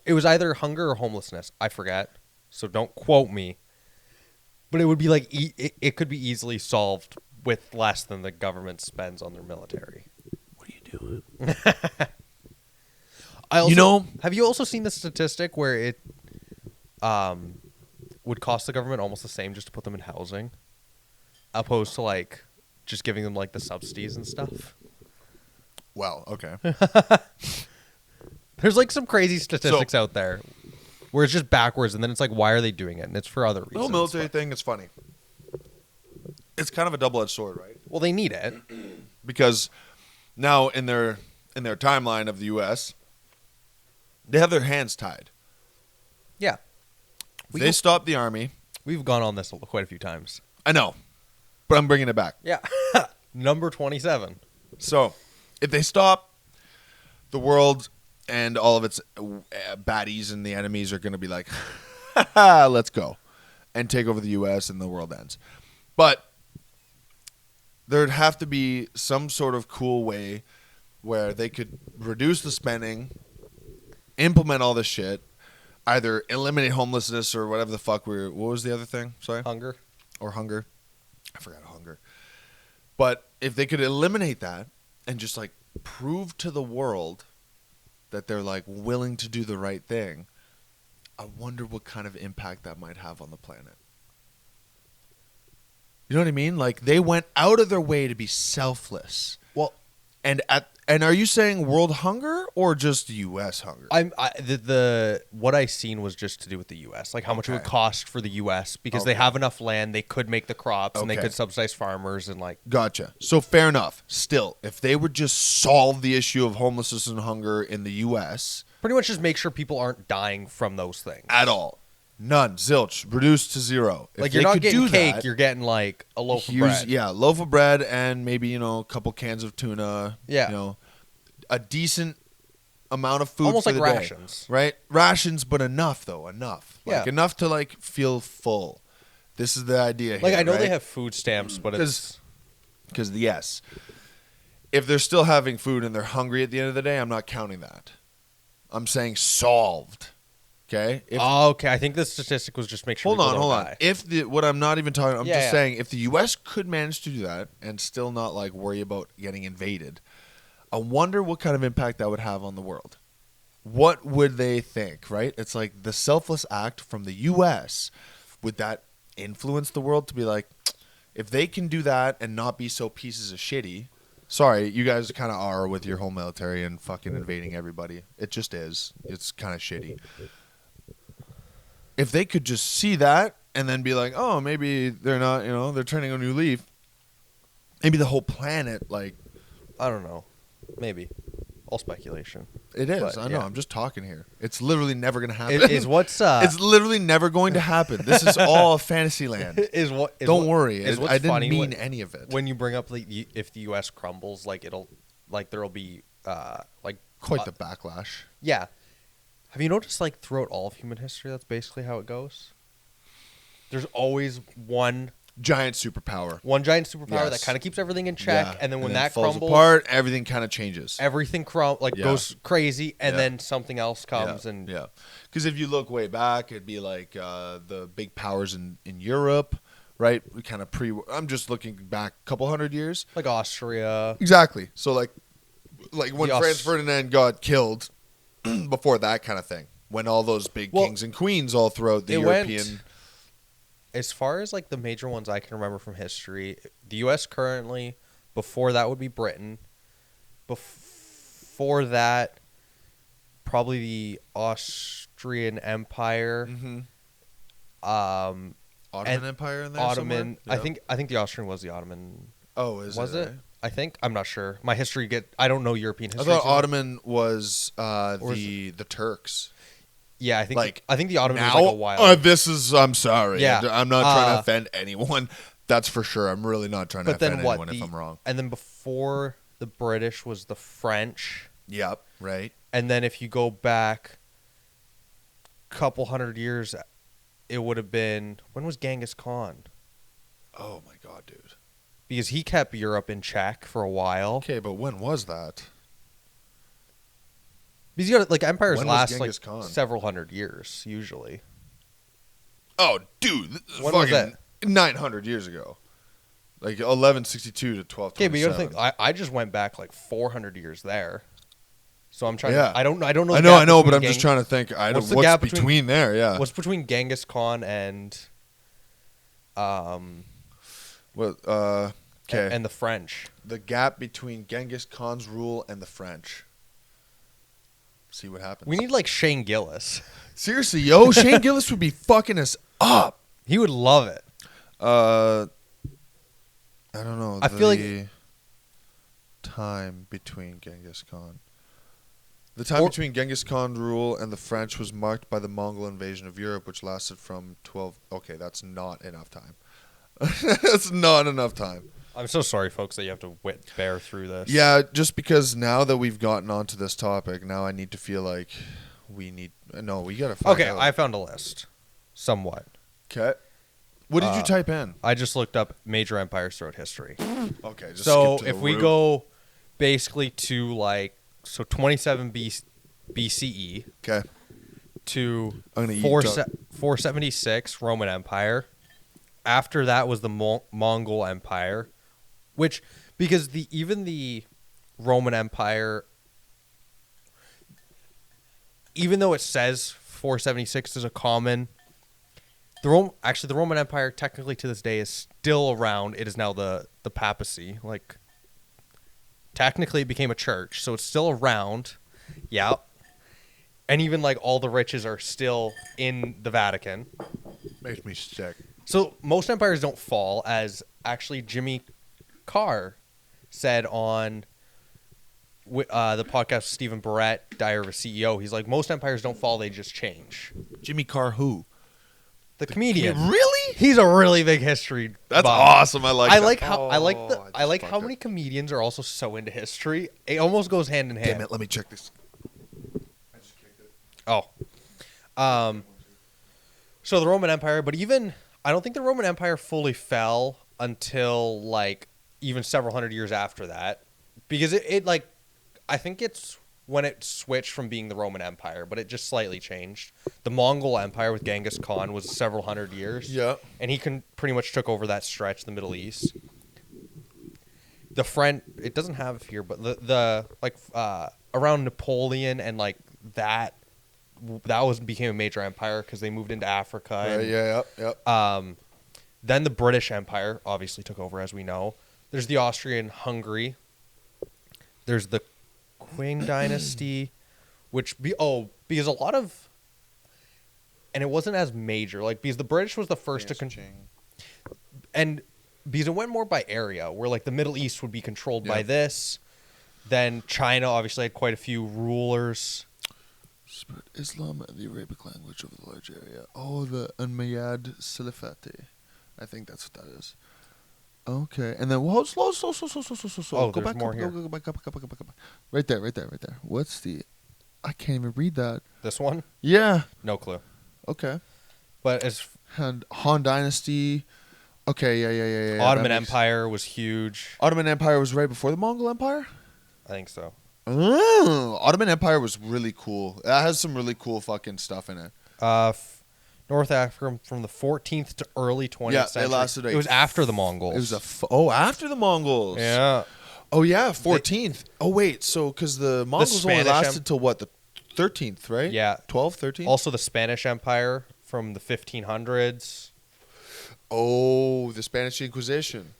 It was either hunger or homelessness. I forget, so don't quote me. But it would be like it could be easily solved with less than the government spends on their military. What are you doing? Have you also seen the statistic where it would cost the government almost the same just to put them in housing, opposed to like just giving them like the subsidies and stuff? Well, okay. There's like some crazy statistics out there where it's just backwards, and then it's like, why are they doing it? And it's for other reasons. The whole military thing is funny. It's kind of a double-edged sword, right? Well, they need it because now in their timeline of the U.S., they have their hands tied. Yeah, They stopped the army. We've gone on this quite a few times. I know, but I'm bringing it back. Yeah, number 27. So, if they stop, the world and all of its baddies and the enemies are going to be like, let's go, and take over the U.S. and the world ends. But there'd have to be some sort of cool way where they could reduce the spending, implement all this shit, either eliminate homelessness or whatever the fuck what was the other thing? Sorry? Hunger. Or hunger. I forgot hunger. But if they could eliminate that and just like prove to the world that they're like willing to do the right thing, I wonder what kind of impact that might have on the planet. You know what I mean? Like they went out of their way to be selfless. Well, and are you saying world hunger or just U.S. hunger? What I seen was just to do with the U.S. Like how much it would cost for the U.S. because they have enough land, they could make the crops and they could subsidize farmers and like. Gotcha. So fair enough. Still, if they would just solve the issue of homelessness and hunger in the U.S. pretty much just make sure people aren't dying from those things at all. None. Zilch. Reduced to zero. Like you're not getting cake, you're getting like a loaf of bread. Yeah, loaf of bread and maybe, a couple cans of tuna. Yeah. A decent amount of food almost for like the rations. Day, right? Rations, but enough though. Enough. Enough to like feel full. This is the idea Like, here, I know right? they have food stamps, but it's... Because, yes, if they're still having food and they're hungry at the end of the day, I'm not counting that. I'm saying solved. Okay? okay. I think the statistic was just make sure Hold people on. don't die. What I'm not even talking, I'm just Yeah. saying, if the U.S. could manage to do that and still not like worry about getting invaded, I wonder what kind of impact that would have on the world. What would they think, right? It's like the selfless act from the U.S. Would that influence the world to be like, if they can do that and not be so pieces of shitty? Sorry, you guys kind of are with your whole military and fucking invading everybody. It just is. It's kind of shitty. If they could just see that and then be like, oh, maybe they're not, they're turning a new leaf. Maybe the whole planet, like, I don't know. Maybe. All speculation. it is. But, I know. yeah. I'm just talking here. It's literally never going to happen. Is what's... It's literally never going to happen. This is all fantasy land. Don't worry. Is what's I didn't funny mean any of it. when you bring up if the U.S. crumbles, like there'll be Quite the backlash. Yeah. Have you noticed, like, throughout all of human history, that's basically how it goes? There's always one Giant superpower. giant superpower that Yes. kind of keeps everything in check, Yeah. and then when it that falls crumbles, apart, everything kind of changes. everything Yeah. goes crazy, and Yeah. then something else comes, and Yeah. Because if you look way back, it'd be like the big powers in Europe, right? We kind of I'm just looking back a couple hundred years. like Austria. Exactly. So like when The Franz Ferdinand got killed, before that kind of thing, when all those big kings and queens all throughout the European. As far as like the major ones I can remember from history, the U.S. currently, before that would be Britain. Before that, probably the Austrian Empire. Mm-hmm. Ottoman Empire in there Ottoman. somewhere? I think the Austrian was the Ottoman. Oh, Was it? it? I think. I'm not sure. My history I don't know European I history. thought so- Ottoman was is the Turks. Yeah, I think like, I think the Ottoman Now, was like a while. this is. I'm sorry. Yeah. I'm not trying to offend anyone. That's for sure. I'm really not trying to But then offend what? anyone if I'm wrong. And then before the British was the French. Yep. Right. And then if you go back a couple hundred years, it would have been... When was Genghis Khan? Oh my god, dude. Because he kept Europe in check for a while. Okay, but when was that? Because you got like empires When was last Genghis like Khan? several hundred years usually. Oh, dude. This is When was fucking 900 years ago. Like 1162 to 1227. Okay, but you got to think. I just went back like 400 years there. So I'm trying. Yeah. I don't know. I know, but I'm just trying to think. What's the what's gap between there? Yeah. What's between Genghis Khan and Okay. and the French? The gap between Genghis Khan's rule and the French. See what happens. We need like Shane Gillis. Seriously, yo, Shane Gillis would be fucking us up. He would love it. I don't know. I feel like- time between Genghis Khan. The time between Genghis Khan's rule and the French was marked by the Mongol invasion of Europe, which lasted from 12. Okay, that's not enough time. That's not enough time. I'm so sorry, folks, that you have to bear through this. Yeah, just because now that we've gotten onto this topic, now I need to feel like we gotta find Okay, out. I found a list. Somewhat. Okay. What did you type in? I just looked up major empires throughout history. Okay, just So skip to if the we root. go basically to 27 BCE Okay. to I'm gonna eat 476 Roman Empire. After that was the Mongol Empire, which because even the Roman Empire, even though it says 476 is a common, the Roman Empire technically to this day is still around. It is now the papacy. Like technically it became a church, so it's still around. Yeah. And even like all the riches are still in the Vatican. Makes me sick. So most empires don't fall, as actually Jimmy Carr said on the podcast with Stephen Barrett, Diary of a CEO. He's like, most empires don't fall, they just change. Jimmy Carr who? The comedian. Really? He's a really big history That's buff. awesome. I like I that. like how I like just how fucked many it. comedians are also so into history. It almost goes hand in hand. Damn it, let me check this. I just kicked it. Oh. So the Roman Empire, but even I don't think the Roman Empire fully fell until like even several hundred years after that, because it like, I think it's when it switched from being the Roman Empire, but it just slightly changed. The Mongol Empire with Genghis Khan was several hundred years. Yeah. And he pretty much took over that stretch in the Middle East. The French, it doesn't have here, but the like around Napoleon and like that became a major empire because they moved into Africa. Yep. Then the British Empire obviously took over, as we know. There's the Austrian-Hungary. There's the Qing dynasty, because a lot of, and it wasn't as major, like because the British was the first and because it went more by area, where like the Middle East would be controlled by this. Then China obviously had quite a few rulers. Spread Islam and the Arabic language over the large area. Oh, the Umayyad Salafati. I think that's what that is. Okay, and then slow. Oh, Go there's back, more go here. back up. Right there. What's the? I can't even read that. This one? Yeah. No clue. Okay. But as Han Dynasty. Okay, yeah. Ottoman Empire was huge. Ottoman Empire was right before the Mongol Empire? I think so. Oh, Ottoman Empire was really cool. That has some really cool fucking stuff in it. North Africa from the 14th to early 20th century. It lasted. It was after the Mongols. It was after the Mongols. Yeah. Oh yeah, 14th. So because the Mongols only lasted till what, the 13th, right? Yeah. 12, 13? Also the Spanish Empire from the 1500s. Oh, the Spanish Inquisition.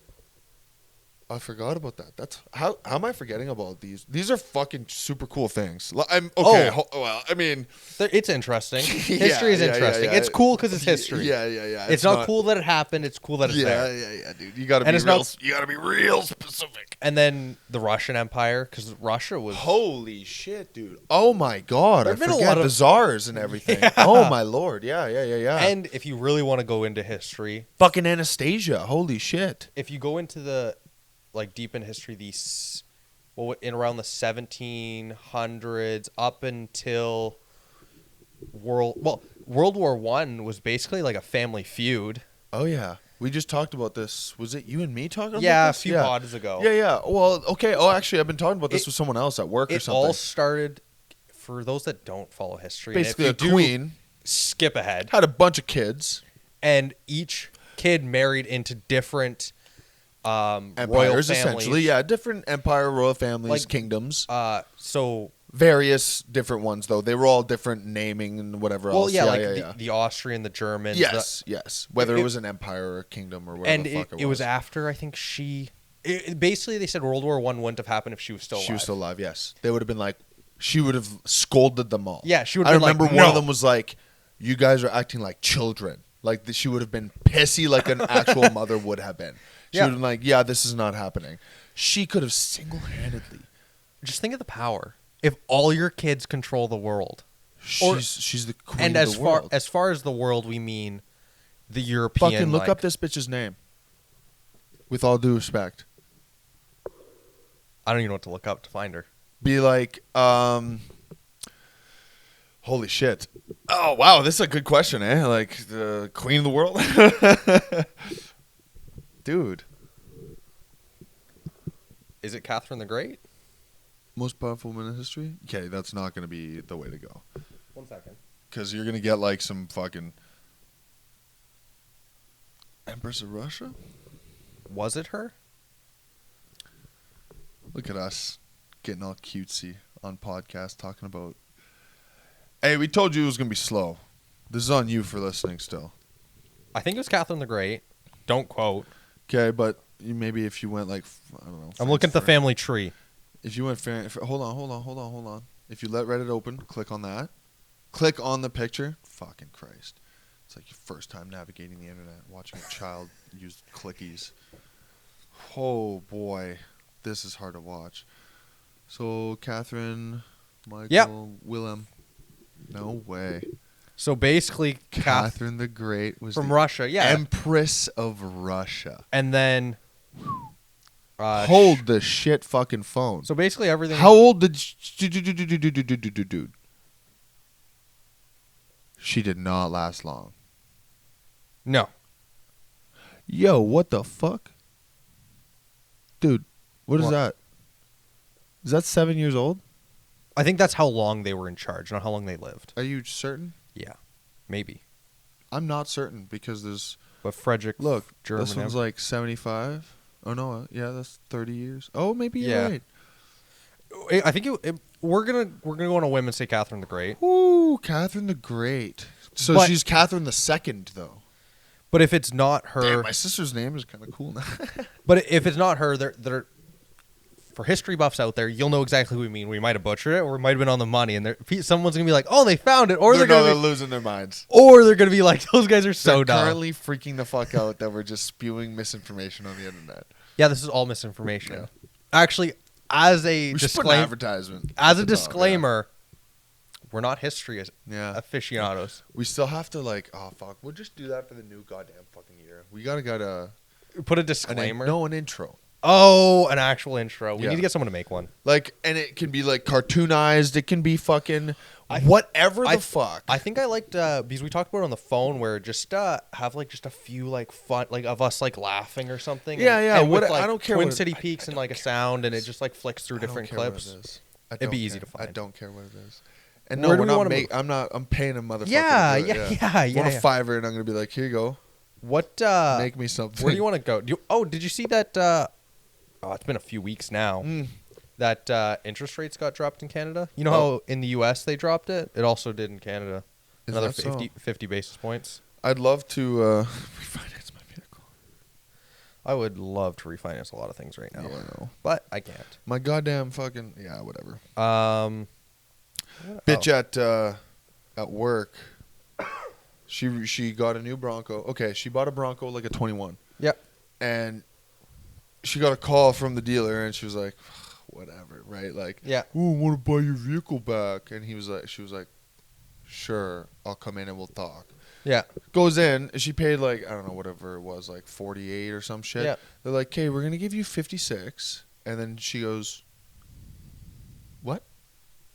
I forgot about that. That's how am I forgetting about these? These are fucking super cool things. I'm okay. Well, I mean, it's interesting. History is interesting. Yeah. It's cool because it's history. Yeah. It's not cool that it happened. It's cool that it's there. Yeah, dude. You gotta be real specific. And then the Russian Empire, because Russia was holy shit, dude. Oh my god, I forget the czars and everything. Yeah. Oh my lord, yeah. And if you really want to go into history, fucking Anastasia, holy shit. If you go into the deep in history, in around the 1700s up until World War I was basically like a family feud. Oh yeah, we just talked about this. Was it you and me talking about this? Yeah, a few pods ago. Yeah. Well, okay. Oh, actually, I've been talking about this with someone else at work or something. It all started, for those that don't follow history, basically a queen. Skip ahead. Had a bunch of kids, and each kid married into different empires, essentially. Yeah, different empire, royal families, kingdoms. So various different ones, though. They were all different naming and whatever else. The Austrian, the German. Yes. Whether it was an empire or a kingdom or whatever the fuck it was. And it was after, I think basically they said World War I wouldn't have happened if she was still alive. She was still alive, yes. They would have been like, she would have scolded them all. Yeah, she would have been like, I remember one of them was like, you guys are acting like children. Like, she would have been pissy like an actual mother would have been. She would have been like, yeah, this is not happening. She could have single-handedly. Just think of the power. If all your kids control the world. She's the queen of the world. And as far as the world, we mean the European. Fucking look up this bitch's name. With all due respect. I don't even know what to look up to find her. Be like, holy shit. Oh, wow, this is a good question, eh? Like, the queen of the world? Dude. Is it Catherine the Great? Most powerful woman in history? Okay, that's not going to be the way to go. 1 second. Because you're going to get, like, some fucking... Empress of Russia? Was it her? Look at us getting all cutesy on podcast talking about... Hey, we told you it was going to be slow. This is on you for listening still. I think it was Catherine the Great. Don't quote. Okay, but maybe if you went like, I don't know. I'm looking at the family tree. If you went, hold on. If you let Reddit open, click on that. Click on the picture. Fucking Christ. It's like your first time navigating the internet, watching a child use clickies. Oh, boy. This is hard to watch. So, Catherine, Michael, Willem. No way. So basically, Catherine the Great was from Russia, Empress of Russia. And then hold the shit fucking phone. So basically everything. How old did dude? She did not last long. No. Yo, what the fuck? Dude, what is What? that? Is that 7 years old? I think that's how long they were in charge, not how long they lived. Are you certain? Yeah, maybe. I'm not certain because there's... But Frederick, Look, German. this one's like 75. Oh, no. Yeah, that's 30 years. Oh, maybe you're right. I think we're gonna go on a whim and say Catherine the Great. Ooh, Catherine the Great. So But- she's Catherine the Second, though. But if it's not her, Damn, my sister's name is kind of cool now. but if it's not her, they're for history buffs out there, you'll know exactly who we mean. We might have butchered it, or we might have been on the money, and someone's gonna be like, "Oh, they found it," or they're they're losing their minds. or they're gonna be like, "Those guys are so They're dumb." currently freaking the fuck out that we're just spewing misinformation on the internet. Yeah, this is all misinformation. Yeah. Actually, as a We should put an disclaimer, advertisement. as a at the top, disclaimer, we're not history Yeah. aficionados. We still have to oh fuck. We'll just do that for the new goddamn fucking year. We gotta get Put a an disclaimer. an intro. Oh, an actual intro. We Yeah. need to get someone to make one. And it can be like cartoonized. It can be fucking whatever the fuck. I think I liked because we talked about it on the phone where just have like just a few like fun like of us like laughing or something. Yeah, yeah, And with, what- like, I don't care Twin what it- City I Peaks and don't like a care sound, and it just like flicks through I don't different care what clips. it is. It'd be easy to I find. don't care what it is. And Where no, do we're we not wanna move? I'm paying a motherfucker. Yeah, to do it, yeah. Want a $5 and I'm gonna be like, here you go. What Make me something. where do you want to go? Did you see that? It's been a few weeks now. Mm. That interest rates got dropped in Canada. You know how in the U.S. they dropped it? It also did in Canada. Is Another that so? 50 basis points. I'd love to refinance my vehicle. I would love to refinance a lot of things right now, Yeah. but I can't. My goddamn fucking whatever. Bitch. At work, she got a new Bronco. Okay, she bought a Bronco like a 21. Yep. And she got a call from the dealer, and she was like, whatever, right? Like, Yeah. oh, I want to buy your vehicle back. And she was like, sure, I'll come in and we'll talk. Yeah. Goes in, and she paid like, I don't know, whatever it was, like 48 or some shit. Yeah. They're like, okay, we're going to give you 56. And then she goes, what?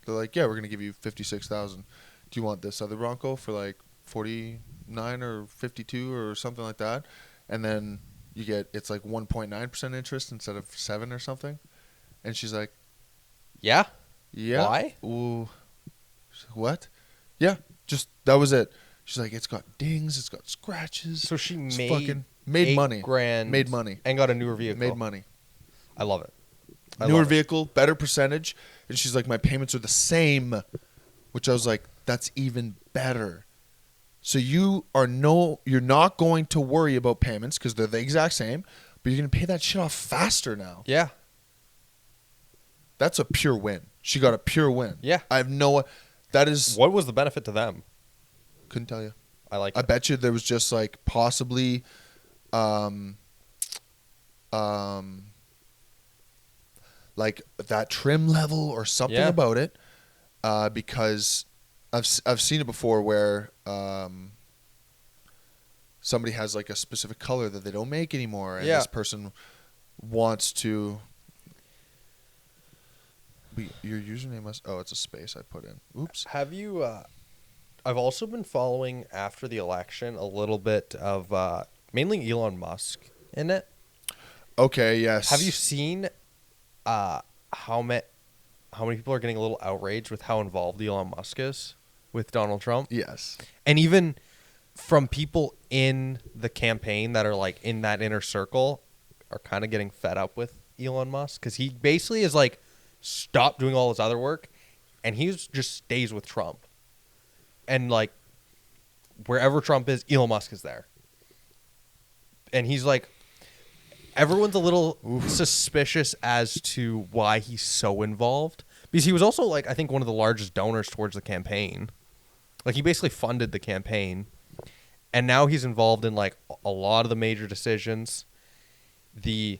They're like, yeah, we're going to give you 56,000. Do you want this other Bronco for like 49 or 52 or something like that? And then it's like 1.9% interest instead of 7 or something. And she's like, Yeah. yeah. Why? Ooh. What? Yeah. Just that was it. She's like, it's got dings, it's got scratches. So she It's made fucking made money. $8,000 Made money. and got a newer vehicle. Made money. I love it. Newer vehicle, better percentage. And she's like, my payments are the same. Which I was like, that's even better. So you're not going to worry about payments because they're the exact same, but you're going to pay that shit off faster now. Yeah. That's a pure win. She got a pure win. Yeah. I have that is, What was the benefit to them? couldn't tell you. I like I it. bet you there was just like possibly, like that trim level or something Yeah. about it, because I've seen it before where somebody has like a specific color that they don't make anymore, and Yeah. this person wants to. Your username must. Oh, it's a space I put in. Oops. Have you I've also been following after the election a little bit of mainly Elon Musk in it. Okay. Yes. Have you seen how many people are getting a little outraged with how involved Elon Musk is with Donald Trump? Yes. And even from people in the campaign that are like in that inner circle are kind of getting fed up with Elon Musk because he basically is like stopped doing all his other work and just stays with Trump. And like wherever Trump is, Elon Musk is there. And he's like, everyone's a little suspicious as to why he's so involved. Because he was also like, I think one of the largest donors towards the campaign. Like he basically funded the campaign. And now he's involved in like a lot of the major decisions. Did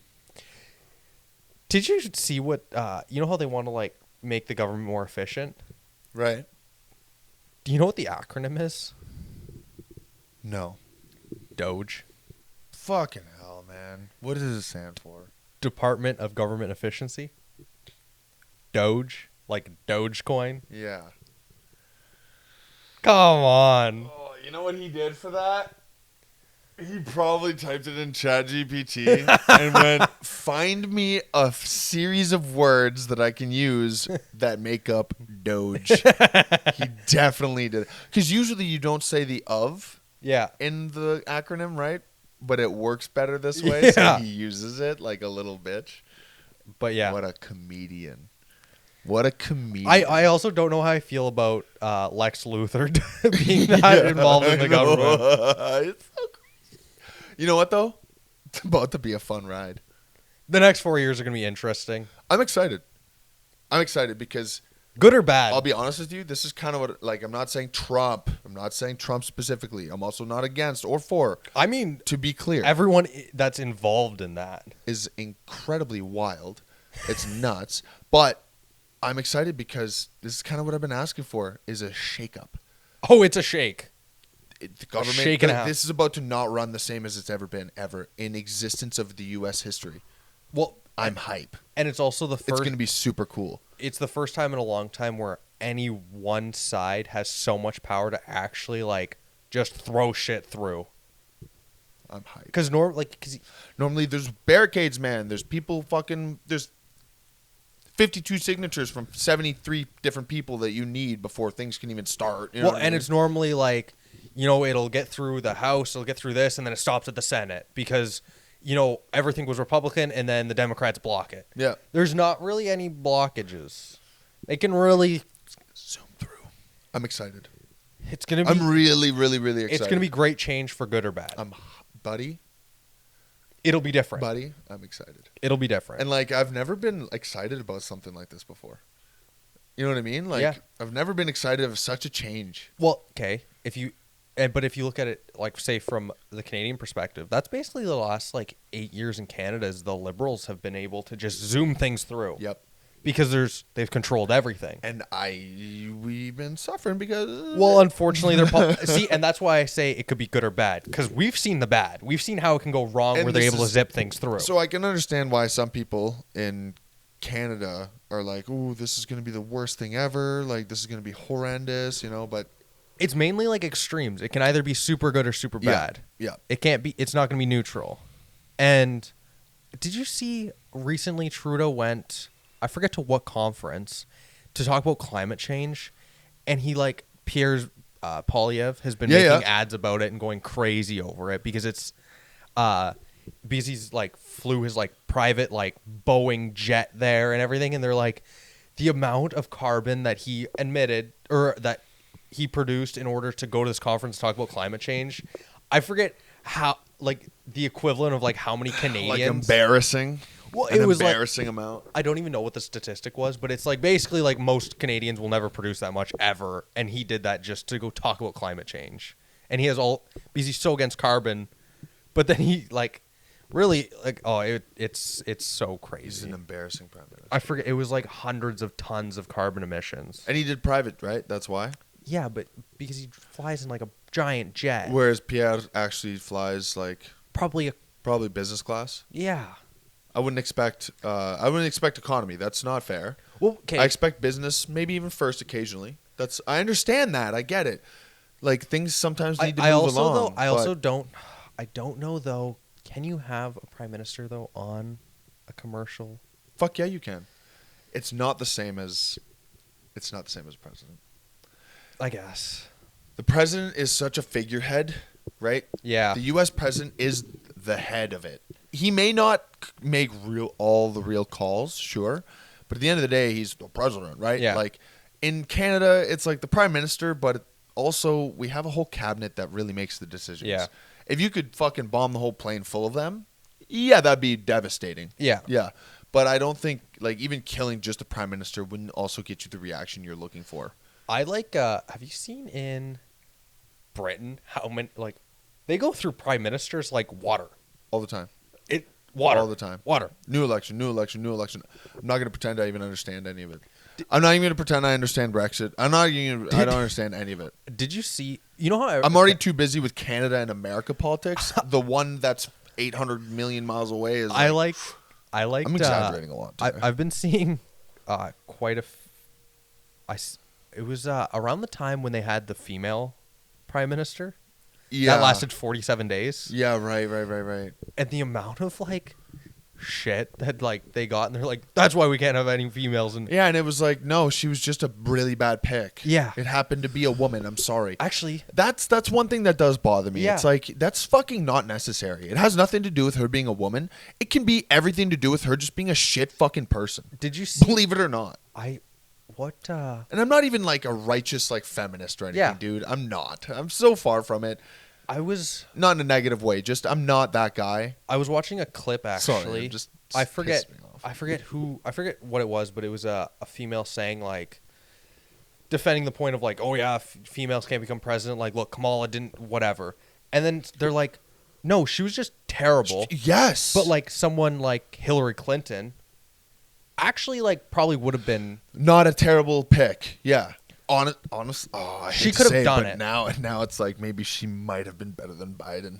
you see what, you know how they want to like make the government more efficient? Right. Do you know what the acronym is? No. Doge. Fucking hell, man. What does it stand for? Department of Government Efficiency. Doge. Like Dogecoin. Yeah. Come on. Oh, you know what he did for that? He probably typed it in ChatGPT and went, find me a series of words that I can use that make up Doge. He definitely did. Because usually you don't say the of in the acronym, right? But it works better this way, so he uses it like a little bitch. But yeah. What a comedian. What a comedian. I also don't know how I feel about Lex Luthor being that involved in the government. It's so crazy. You know what, though? It's about to be a fun ride. The next 4 years are going to be interesting. I'm excited. I'm excited because... Good or bad? I'll be honest with you. This is kind of what... Like, I'm not saying Trump. I'm not saying Trump specifically. I'm also not against or for. I mean... To be clear. Everyone that's involved in that. Is incredibly wild. It's nuts. But I'm excited because this is kind of what I've been asking for, is a shakeup. Oh, it's a shake. The government, shaken out. This is about to not run the same as it's ever been, ever, in existence of the U.S. history. Well, I'm hype. And it's also the first... It's going to be super cool. It's the first time in a long time where any one side has so much power to actually, like, just throw shit through. I'm hyped. Because normally there's barricades, man. There's people fucking... There's 52 signatures from 73 different people that you need before things can even start. You know and it's normally like, you know, it'll get through the House, it'll get through this, and then it stops at the Senate because, you know, everything was Republican and then the Democrats block it. Yeah. There's not really any blockages. They can really zoom through. I'm excited. It's going to be... I'm really, really, really excited. It's going to be great change for good or bad. Buddy. It'll be different. Buddy, I'm excited. It'll be different. And, like, I've never been excited about something like this before. You know what I mean? Like, I've never been excited of such a change. Well, okay. But if you look at it, like, say, from the Canadian perspective, that's basically the last, like, 8 years in Canada is the Liberals have been able to just zoom things through. Yep. Because they've controlled everything. And we've been suffering because... Well, unfortunately, see, and that's why I say it could be good or bad. Because we've seen the bad. We've seen how it can go wrong where they're able to zip things through. So I can understand why some people in Canada are like, ooh, this is going to be the worst thing ever. Like, this is going to be horrendous, you know, but... It's mainly like extremes. It can either be super good or super bad. Yeah. It's not going to be neutral. And did you see recently Trudeau went... I forget to what conference to talk about climate change, and he like Pierre Poilievre has been making ads about it and going crazy over it because it's because he's like flew his like private like Boeing jet there and everything, and they're like the amount of carbon that he admitted or that he produced in order to go to this conference to talk about climate change. I forget how like the equivalent of like how many Canadians like embarrassing. Well, it was embarrassing amount. I don't even know what the statistic was, but it's like basically like most Canadians will never produce that much ever, and he did that just to go talk about climate change. And he has because he's so against carbon, but then he like really like it's so crazy. He's an embarrassing prime minister. I forget, it was like hundreds of tons of carbon emissions. And he did private, right? That's why? Yeah, but because he flies in like a giant jet. Whereas Pierre actually flies like probably business class. Yeah. I wouldn't expect economy. That's not fair. Well, okay. I expect business, maybe even first occasionally. I understand that. I get it. Like things sometimes need to move along. I don't know though. Can you have a prime minister though on a commercial? Fuck yeah, you can. It's not the same as president. I guess. The president is such a figurehead, right? Yeah. The U.S. president is the head of it. He may not make all the real calls, sure, but at the end of the day, he's the president, right? Yeah. Like in Canada, it's like the prime minister, but also we have a whole cabinet that really makes the decisions. Yeah. If you could fucking bomb the whole plane full of them, yeah, that'd be devastating. Yeah. Yeah. But I don't think like even killing just a prime minister wouldn't also get you the reaction you're looking for. I like. Have you seen in Britain how many like they go through prime ministers like water All the time. Water. All the time. Water. New election. I'm not going to pretend I even understand any of it. I'm not even going to pretend I understand Brexit. I don't understand any of it. Did you see... You know how... I'm already too busy with Canada and America politics. The one that's 800 million miles away is... I'm exaggerating a lot. I've been seeing quite a... It was around the time when they had the female prime minister. that lasted 47 days. Yeah, right. And the amount of like shit that like they got, and they're like, that's why we can't have any females. And yeah, and it was like, no, she was just a really bad pick. Yeah, it happened to be a woman. I'm sorry. Actually, that's one thing that does bother me. It's like, that's fucking not necessary. It has nothing to do with her being a woman. It can be everything to do with her just being a shit fucking person. Did you see? Believe it or not. And I'm not even like a righteous like feminist or anything, dude. I'm not. I'm so far from it. I was not in a negative way. Just I'm not that guy. I was watching a clip actually. Sorry, I forget what it was, but it was a female saying like defending the point of like, oh yeah, females can't become president. Like, look, Kamala didn't, whatever. And then they're like, no, she was just terrible. Yes, but like someone like Hillary Clinton actually like probably would have been not a terrible pick. Yeah. Honest, she could have done it. Now it's like maybe she might have been better than Biden.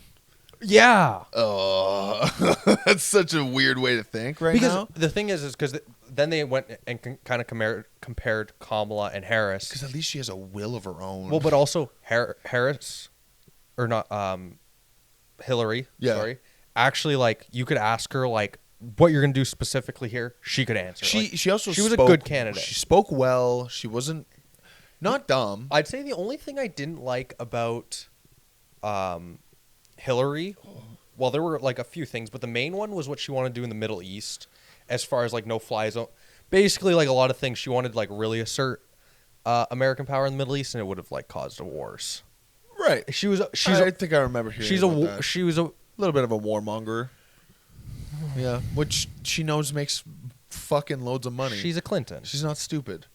Yeah. Oh, that's such a weird way to think now. Because the thing is because then they went and kind of compared Kamala and Harris. Because at least she has a will of her own. Well, but also Harris, or not Hillary. Yeah. Sorry. Actually, like you could ask her like what you're gonna do specifically here. She could answer. She was a good candidate. She spoke well. She wasn't. Not dumb. I'd say the only thing I didn't like about Hillary, well, there were like a few things, but the main one was what she wanted to do in the Middle East as far as like no-fly zone. Basically, like a lot of things she wanted to like really assert American power in the Middle East, and it would have like caused wars. Right. I think I remember hearing that. She was a little bit of a warmonger. Yeah, which she knows makes fucking loads of money. She's a Clinton. She's not stupid.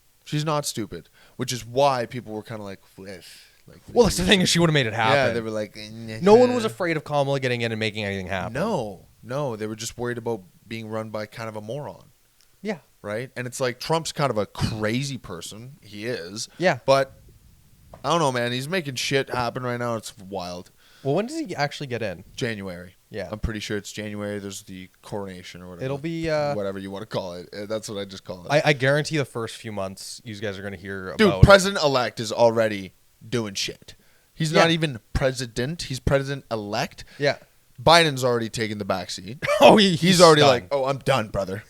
Which is why people were kind of like, well, that's the thing is she would have made it happen. Yeah, they were like, no one was afraid of Kamala getting in and making anything happen. No, they were just worried about being run by kind of a moron. Yeah. Right? And it's like Trump's kind of a crazy person. He is. Yeah. But I don't know, man. He's making shit happen right now. It's wild. Well, when does he actually get in? January. Yeah. I'm pretty sure it's January. There's the coronation or whatever. It'll be whatever you want to call it. That's what I just call it. I guarantee the first few months you guys are going to hear about Dude, president-elect is already doing shit. He's not even president. He's president-elect. Yeah. Biden's already taken the backseat. Oh, he's already done. Like, oh, I'm done, brother.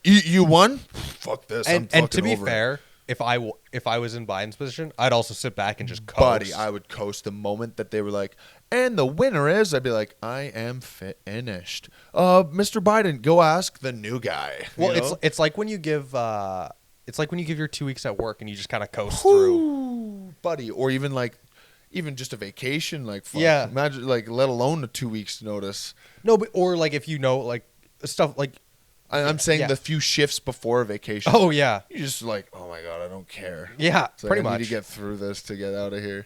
you won? Fuck this. And to be fair, if I was in Biden's position, I'd also sit back and just coast. Buddy, I would coast the moment that they were like, and the winner is, I'd be like, I am finished. Mr. Biden, go ask the new guy. Well, it's like when you give your 2 weeks at work and you just kind of coast through, buddy, or even just a vacation, like fuck. Yeah. Imagine like let alone a 2 weeks notice. No, but or like if you know like stuff like I'm saying the few shifts before a vacation. Oh yeah, you just like, oh my god, I don't care. Yeah, it's like, pretty I much. Need to get through this to get out of here.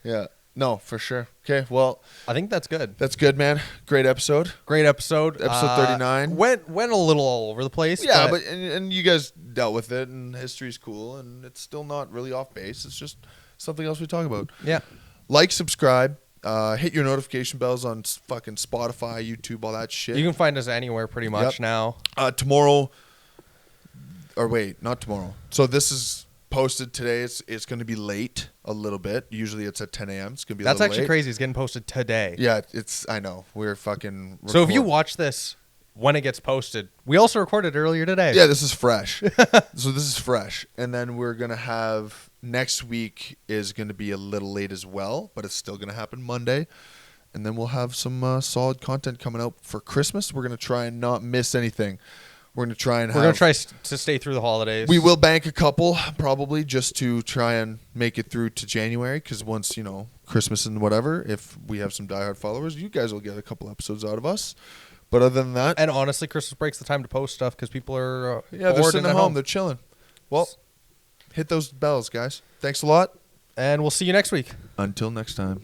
Yeah, no, for sure. Okay, well, I think that's good. That's good, man. Great episode. Episode 39 went a little all over the place. Yeah, but and you guys dealt with it, and history's cool, and it's still not really off base. It's just something else we talk about. Yeah. Like, subscribe, hit your notification bells on fucking Spotify, YouTube, all that shit. You can find us anywhere pretty much now. Tomorrow, or wait, not tomorrow. So this is posted today. It's going to be late a little bit. Usually it's at 10 a.m. It's going to be a little late. That's actually crazy. It's getting posted today. Yeah, I know. We're fucking... So if you watch this when it gets posted, we also recorded earlier today. Yeah, this is fresh. So this is fresh. And then we're going to have... Next week is going to be a little late as well, but it's still going to happen Monday. And then we'll have some solid content coming out for Christmas. We're going to try and not miss anything. We're going to try to stay through the holidays. We will bank a couple, probably, just to try and make it through to January. Because once, Christmas and whatever, if we have some diehard followers, you guys will get a couple episodes out of us. But other than that... And honestly, Christmas break's the time to post stuff because people are they're sitting at home. They're chilling. Well... Hit those bells, guys. Thanks a lot. And we'll see you next week. Until next time.